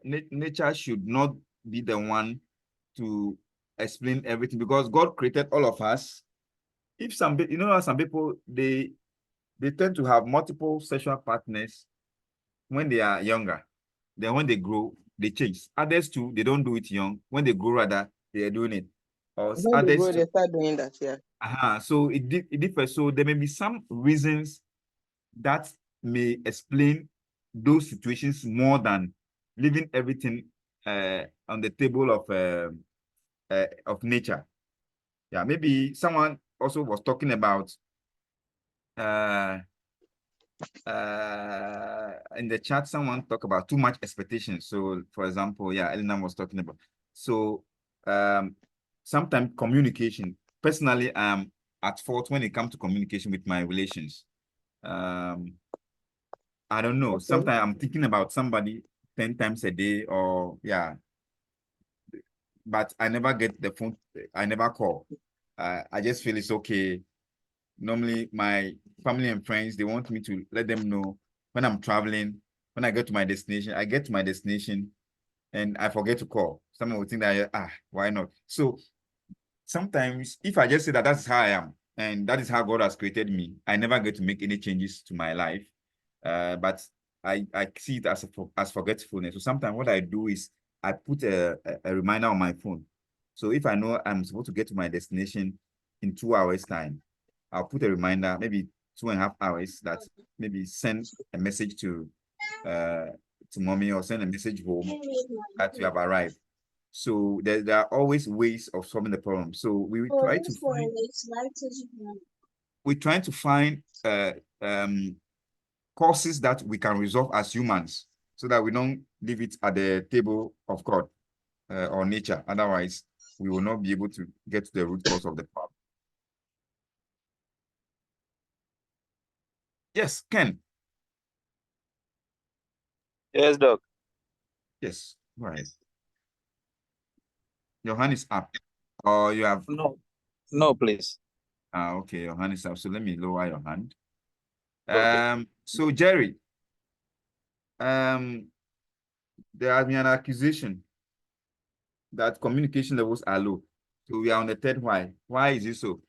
nature should not be the one to explain everything, because God created all of us. If some people they tend to have multiple sexual partners when they are younger. Then when they grow, they change. Others too, they don't do it young. When they grow, rather, they are doing it. Or when others they grow, they start doing that, So it differs. So there may be some reasons that may explain those situations more than leaving everything on the table of nature. Yeah, maybe someone also was talking about in the chat, someone talked about too much expectation. So for example, Elena was talking about, so sometimes communication. Personally, I'm at fault when it comes to communication with my relations. I don't know. Okay. Sometimes I'm thinking about somebody 10 times a day, or yeah, but I never get the phone. I never call. I just feel it's okay. Normally, my family and friends, they want me to let them know when I'm traveling, when I get to my destination. I get to my destination and I forget to call. Someone would think that, why not? So sometimes if I just say that that's how I am and that is how God has created me, I never get to make any changes to my life. But I see it as forgetfulness. So sometimes what I do is I put a reminder on my phone. So if I know I'm supposed to get to my destination in 2 hours time, I'll put a reminder, maybe 2.5 hours, that maybe send a message to mommy or send a message home that you have arrived. So there are always ways of solving the problem. So we try to find causes that we can resolve as humans, so that we don't leave it at the table of God or nature. Otherwise, we will not be able to get to the root cause of the problem. Yes, Ken. Yes, Doc. Yes, right. Your hand is up, or you have no, please. Okay, your hand is up. So let me lower your hand. Okay. So Jerry, there has been an accusation that communication levels are low. So we are on the third why. Why is it so?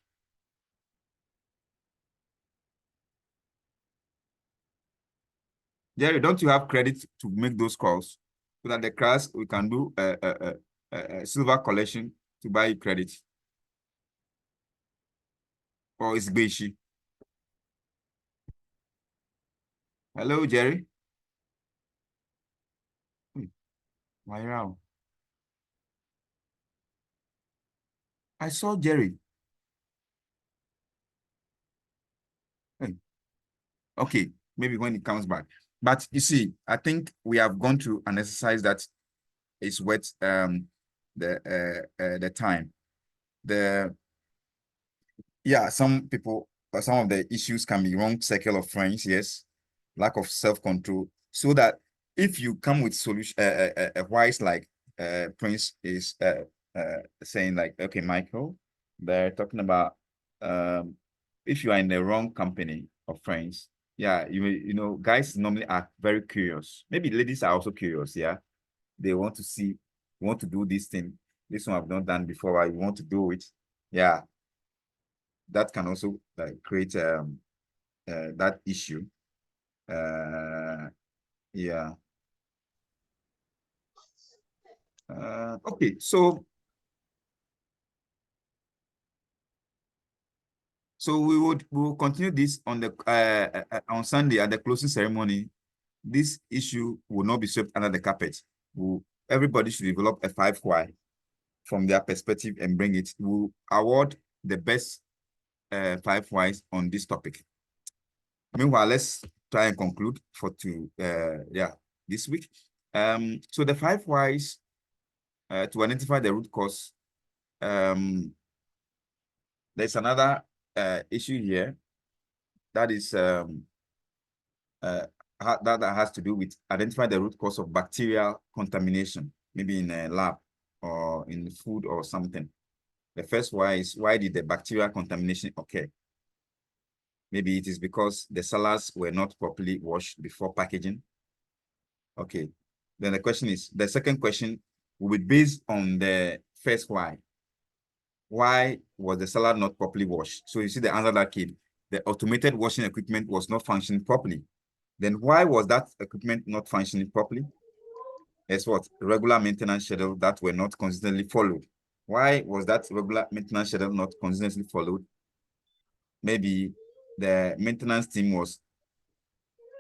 Jerry, don't you have credit to make those calls so that the class we can do a silver collection to buy you credit? Or is Beishi? Hello, Jerry. Why around? I saw Jerry. Hey. Okay, maybe when he comes back. But you see, I think we have gone through an exercise that is worth the time. Some people, some of the issues can be wrong circle of friends, yes, lack of self-control. So that if you come with solution, wise like Prince is saying, like, okay, Michael, they're talking about if you are in the wrong company of friends, yeah, you know, guys normally are very curious. Maybe ladies are also curious, yeah. They want to see, want to do this thing. This one I've not done before. I want to do it. Yeah, that can also create that issue. Yeah. Okay, so we will continue this on the on Sunday at the closing ceremony. This issue will not be swept under the carpet. Everybody should develop a 5 why from their perspective and bring it. We'll award the best 5 whys on this topic. Meanwhile, let's try and conclude for this week. So the 5 whys to identify the root cause. There's another issue here that is that has to do with identify the root cause of bacterial contamination, maybe in a lab or in food or something. The first why is, why did the bacterial contamination occur? Maybe it is because the salads were not properly washed before packaging. Okay, then the second question will be based on the first why. Why was the salad not properly washed? So you see the answer that came. The automated washing equipment was not functioning properly. Then why was that equipment not functioning properly? Guess what? Regular maintenance schedule that were not consistently followed. Why was that regular maintenance schedule not consistently followed? Maybe the maintenance team was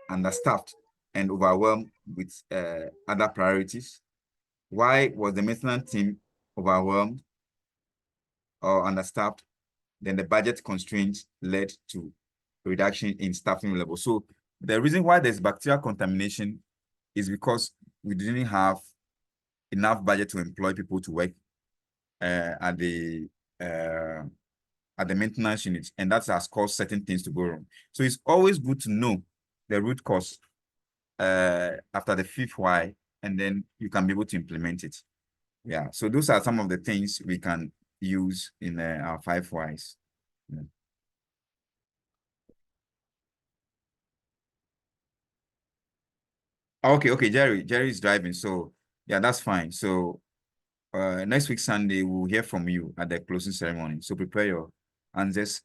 understaffed and overwhelmed with other priorities. Why was the maintenance team overwhelmed or understaffed? Then the budget constraints led to reduction in staffing level. So the reason why there's bacterial contamination is because we didn't have enough budget to employ people to work at the maintenance unit, and that has caused certain things to go wrong. So it's always good to know the root cause after the 5th why, and then you can be able to implement it. Yeah, so those are some of the things we can use in our 5 whys. Yeah. Okay, Jerry is driving, so yeah, that's fine. So next week Sunday we'll hear from you at the closing ceremony. So prepare your answers,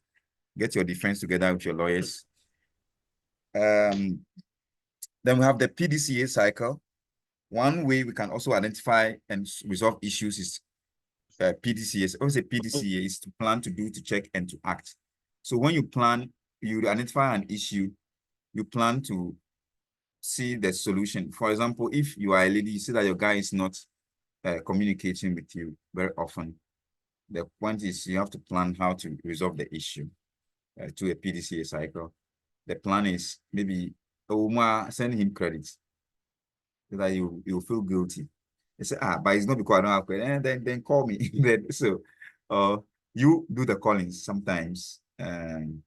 get your defense together with your lawyers. Then we have the PDCA cycle. One way we can also identify and resolve issues is PDCA. Also, PDCA is to plan, to do, to check, and to act. So when you plan, you identify an issue, you plan to see the solution. For example, if you are a lady, you see that your guy is not communicating with you very often. The point is you have to plan how to resolve the issue to a PDCA cycle. The plan is maybe send him credit so that you feel guilty. They say, but it's not because I don't have credit. And then call me. So you do the callings sometimes, and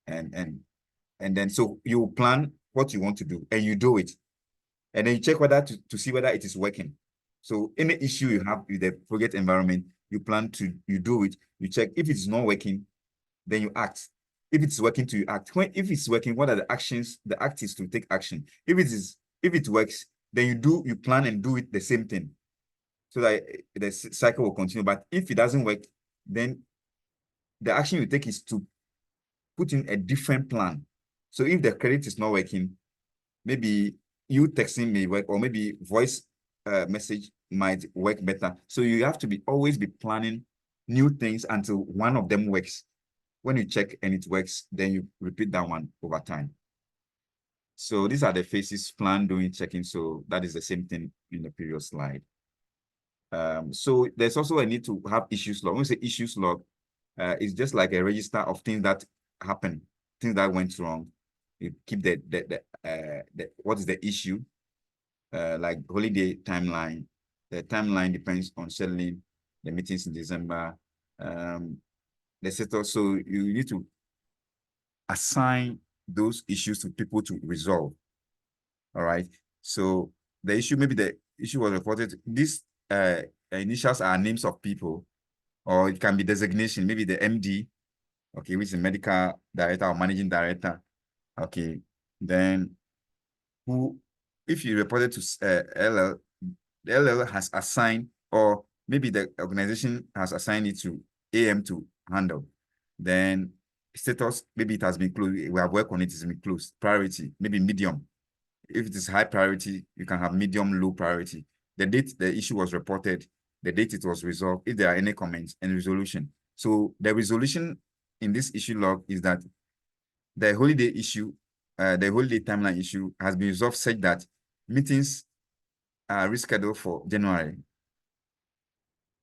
then so you plan what you want to do and you do it, and then you check whether to see whether it is working. So any issue you have with the project environment, you plan to, you do it, you check. If it's not working, then you act. If it's working, you act. If it's working, what are the actions? The act is to take action. If it works, then you plan and do it the same thing, so that the cycle will continue. But if it doesn't work, then the action you take is to put in a different plan. So if the credit is not working, maybe you texting may work, or maybe voice message might work better. So you have to always be planning new things until one of them works. When you check and it works, then you repeat that one over time. So these are the phases: plan, doing, checking. So that is the same thing in the previous slide. So there's also a need to have issues log. When we say issues log, it's just like a register of things that happen, things that went wrong. You keep what is the issue, like holiday timeline. The timeline depends on scheduling the meetings in December. The setup. So you need to assign those issues to people to resolve. All right. So the issue, maybe the issue was reported. These initials are names of people, or it can be designation, maybe the MD, okay, which is medical director or managing director. Okay, then if you reported to LL, the LL has assigned, or maybe the organization has assigned it to AM to handle. Then status, maybe it has been closed. We have worked on it, it's been closed. Priority, maybe medium. If it is high priority, you can have medium, low priority. The date the issue was reported, the date it was resolved, if there are any comments, and resolution. So the resolution in this issue log is that the holiday issue, the holiday timeline issue has been resolved such that meetings are rescheduled for January.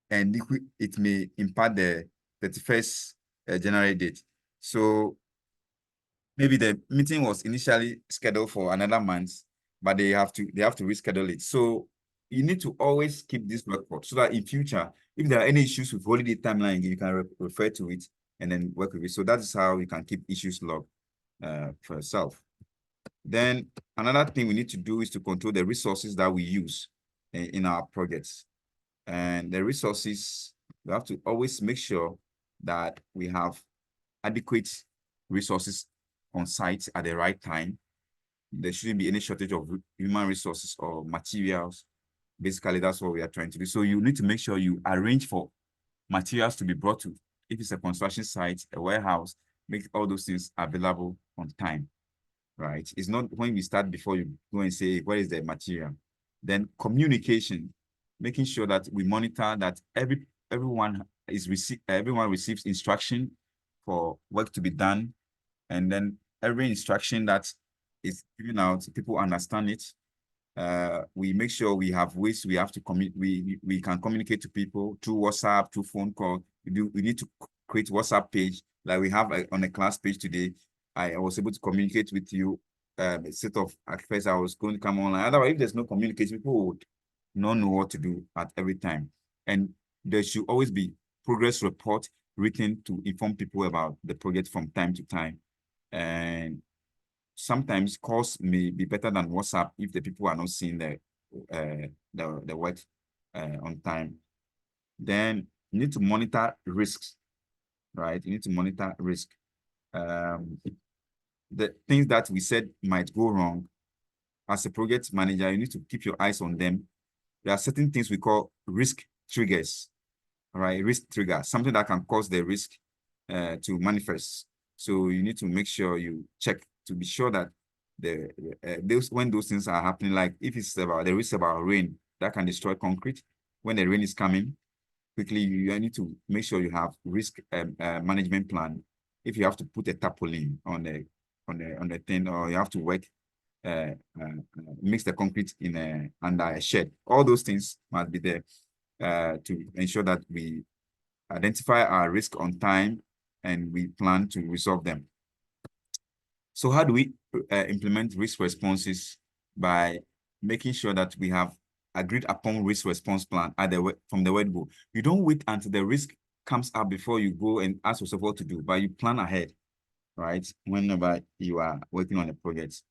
And it may impact the 31st January date. So maybe the meeting was initially scheduled for another month, but they have to reschedule it. So you need to always keep this record so that in future, if there are any issues with holiday timeline, you can refer to it and then work with it. So that is how you can keep issues log for yourself. Then another thing we need to do is to control the resources that we use in our projects. And the resources, we have to always make sure that we have adequate resources on site at the right time. There shouldn't be any shortage of human resources or materials. Basically, that's what we are trying to do. So you need to make sure you arrange for materials to be brought to, if it's a construction site, a warehouse, make all those things available on time, right? It's not when we start before you go and say, where is the material? Then communication, making sure that we monitor that everyone receives instruction for work to be done. And then every instruction that is given out, people understand it. We make sure we have ways we have to we can communicate to people through WhatsApp, through phone call. We need to create WhatsApp page like we have on a class page today. I was able to communicate with you a set of at first I was going to come online. Otherwise, if there's no communication, people would not know what to do at every time. And there should always be progress report written to inform people about the project from time to time. And sometimes calls may be better than WhatsApp if the people are not seeing the work on time. Then you need to monitor risks, right? You need to monitor risk. The things that we said might go wrong, as a project manager, you need to keep your eyes on them. There are certain things we call risk triggers, all right? Risk trigger, something that can cause the risk to manifest. So you need to make sure you check to be sure that when those things are happening, like if it's about the risk about rain that can destroy concrete, when the rain is coming, quickly you need to make sure you have risk management plan. If you have to put a tarpaulin on the thing, or you have to work mix the concrete in under a shed, all those things must be there to ensure that we identify our risk on time and we plan to resolve them. So how do we implement risk responses? By making sure that we have agreed upon risk response plan from the word go. You don't wait until the risk comes up before you go and ask yourself what to do, but you plan ahead, right? Whenever you are working on a project,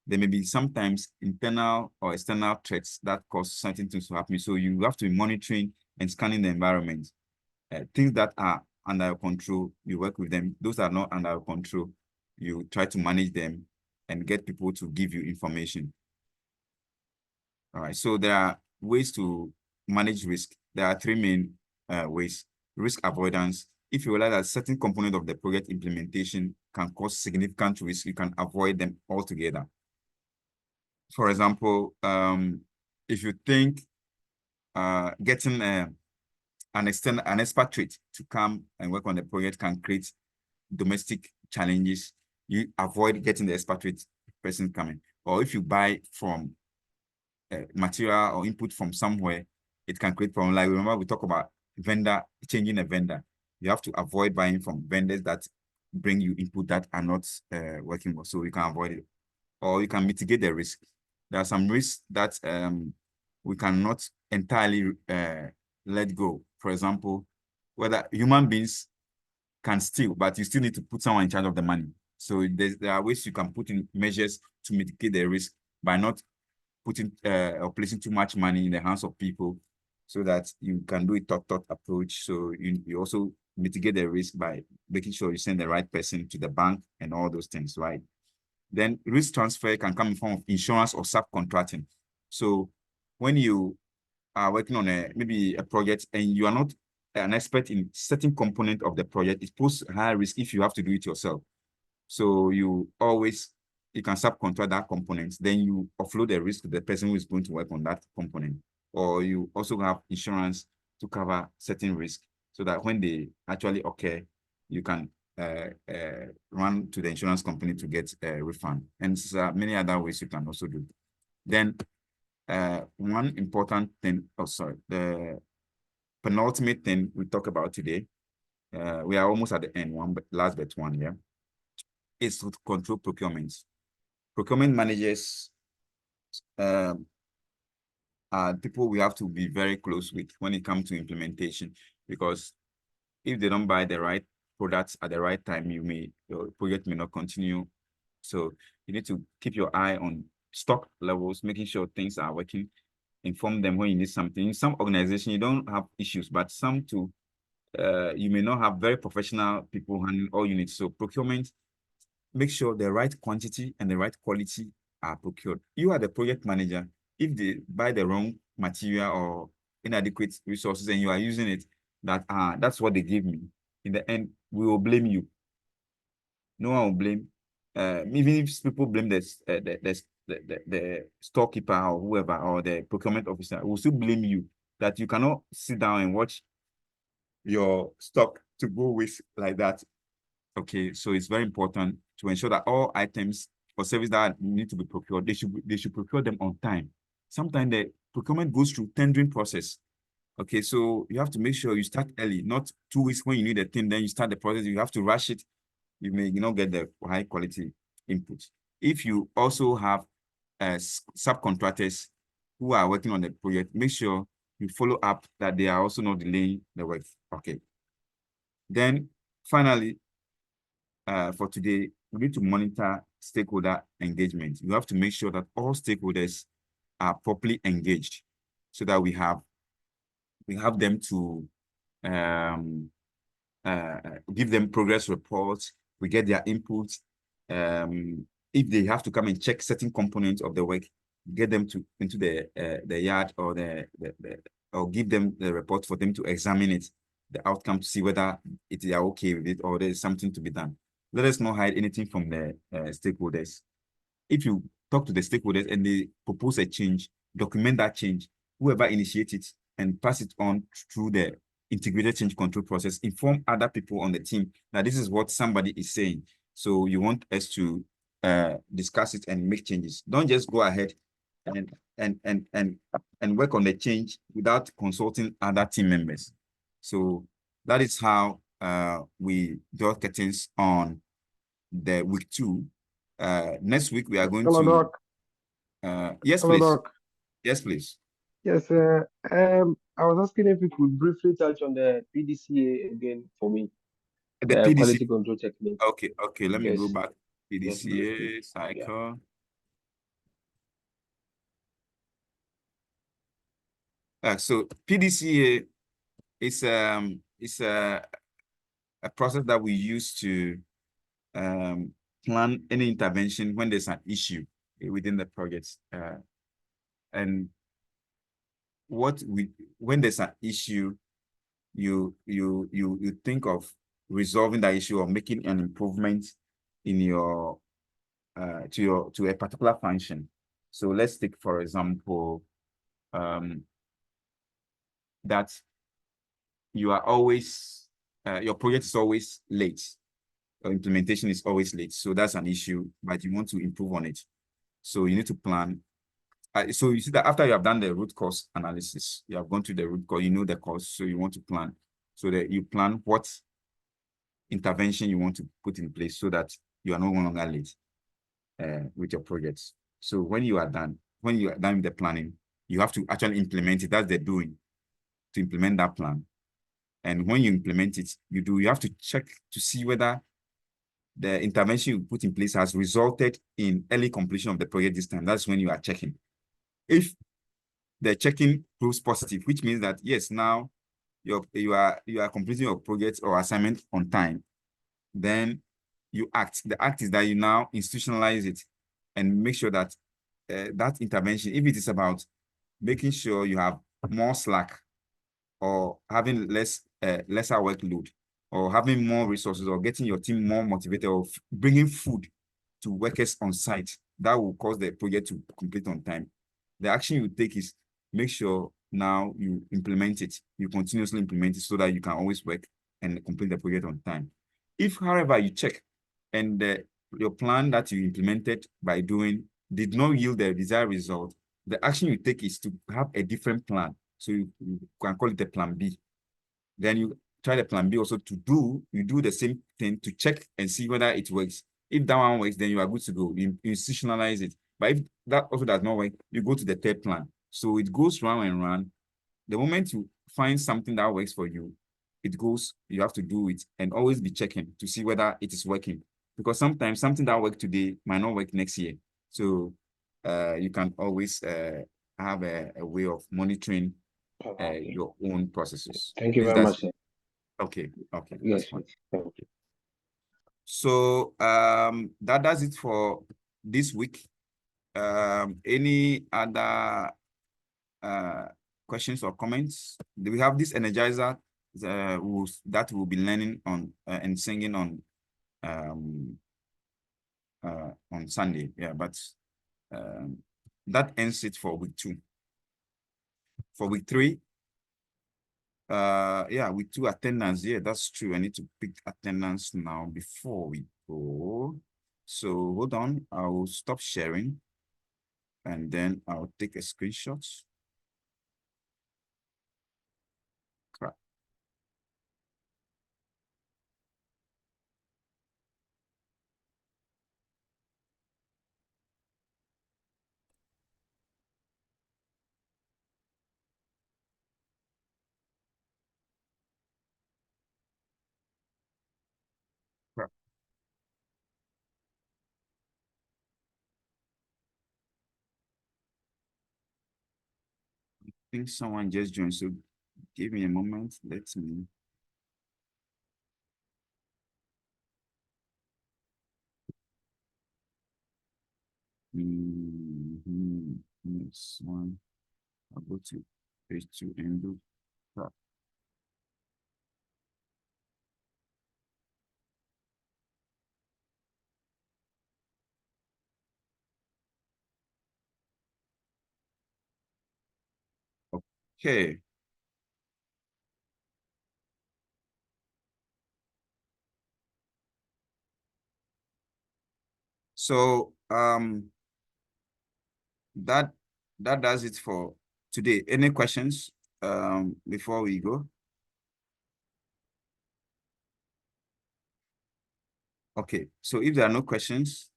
there may be sometimes internal or external threats that cause certain things to happen. So you have to be monitoring and scanning the environment. Things that are under your control, you work with them. Those that are not under your control, you try to manage them and get people to give you information. All right, so there are ways to manage risk. There are three main ways. Risk avoidance. If you realize that certain component of the project implementation can cause significant risk, you can avoid them altogether. For example, if you think getting an expatriate to come and work on the project can create domestic challenges, you avoid getting the expatriate person coming. Or if you buy from material or input from somewhere, it can create problem. Like remember we talk about changing a vendor. You have to avoid buying from vendors that bring you input that are not working well, so you can avoid it. Or you can mitigate the risk. There are some risks that we cannot entirely let go. For example, whether human beings can steal, but you still need to put someone in charge of the money. So there are ways you can put in measures to mitigate the risk by not putting or placing too much money in the hands of people, so that you can do a thought approach. So you also mitigate the risk by making sure you send the right person to the bank and all those things, right? Then risk transfer can come in form of insurance or subcontracting. So when you are working on maybe a project and you are not an expert in certain component of the project, it poses high risk if you have to do it yourself. So you can subcontract that component, then you offload the risk to the person who is going to work on that component. Or you also have insurance to cover certain risk, so that when they actually occur, you can run to the insurance company to get a refund. And many other ways you can also do. Then one important thing, the penultimate thing we talk about today, we are almost at the end, last but one, yeah, is to control procurement. Procurement managers are people we have to be very close with when it comes to implementation, because if they don't buy the right products at the right time, your project may not continue. So you need to keep your eye on stock levels, making sure things are working. Inform them when you need something. In some organization, you don't have issues, but some too, you may not have very professional people handling all units. So procurement, make sure the right quantity and the right quality are procured. You are the project manager. If they buy the wrong material or inadequate resources and you are using it, that's what they gave me, in the end, we will blame you. No one will blame. Even if people blame the storekeeper or whoever, or the procurement officer, will still blame you, that you cannot sit down and watch your stock to go waste like that. Okay, so it's very important to ensure that all items or services that need to be procured, they should procure them on time. Sometimes the procurement goes through tendering process. Okay, so you have to make sure you start early, not 2 weeks when you need a thing, then you start the process. You have to rush it. You may not get the high quality input. If you also have subcontractors who are working on the project, make sure you follow up that they are also not delaying the work. Okay. Then finally, for today, we need to monitor stakeholder engagement. You have to make sure that all stakeholders are properly engaged so that we have them to give them progress reports, we get their inputs. If they have to come and check certain components of the work, get them into the yard or or give them the report for them to examine it, the outcome, to see whether they are okay with it or there's something to be done. Let us not hide anything from the stakeholders. If you talk to the stakeholders and they propose a change, document that change, whoever initiates it, and pass it on through the integrated change control process, inform other people on the team that this is what somebody is saying. So you want us to discuss it and make changes. Don't just go ahead and work on the change without consulting other team members. So that is how we draw curtains on the week 2. Next week we are going Hello, to. Doc. Yes, Hello, please. Doc. Yes, please. Yes, I was asking if you could briefly touch on the PDCA again for me. The PDCA. Quality control technique. Okay, let me go back. Yes, PDCA please. cycle. So PDCA is a process that we use to plan any intervention when there's an issue within the project. And when there's an issue, you think of resolving that issue or making an improvement in your to a particular function. So let's take, for example, that you are always your project is always late, or implementation is always late. So that's an issue, but you want to improve on it. So you need to plan. So you see that after you have done the root cause analysis, you have gone to the root cause, you know the cause, so you want to plan. So that you plan what intervention you want to put in place so that you are no longer late with your projects. So when you are done with the planning, you have to actually implement it. That's the doing, to implement that plan. And when you implement it, you have to check to see whether the intervention you put in place has resulted in early completion of the project this time. That's when you are checking. If the checking proves positive, which means that yes, now you are completing your project or assignment on time, then you act. The act is that you now institutionalize it and make sure that that intervention, if it is about making sure you have more slack or having lesser workload or having more resources or getting your team more motivated or bringing food to workers on site, that will cause the project to complete on time. The action you take is make sure now you implement it, you continuously implement it so that you can always work and complete the project on time. If, however, you check and your plan that you implemented by doing did not yield the desired result, the action you take is to have a different plan. So you can call it a plan B. Then you try the plan B also you do the same thing to check and see whether it works. If that one works, then you are good to go. You institutionalize it. But if that also does not work, you go to the third plan. So it goes round and round. The moment you find something that works for you, you have to do it and always be checking to see whether it is working. Because sometimes something that worked today might not work next year. So you can always have a way of monitoring your own processes. Thank you very much. Okay. Yes, thank you. So that does it for this week. Any other questions or comments? Do we have this energizer that we'll be learning on and singing on Sunday? Yeah, but that ends it for week 2. For week 3, week 2 attendance. Yeah, that's true. I need to pick attendance now before we go. So hold on, I will stop sharing and then I'll take a screenshot. Crap. think someone just joined, so give me a moment. Let me. Next one. I'll go to page 2 and do that. Okay. So that does it for today. Any questions before we go? Okay, so if there are no questions,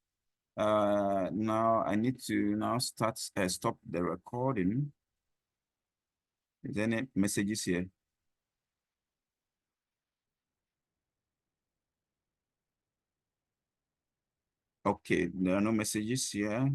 now I need to stop the recording. Is there any messages here? Okay, there are no messages here.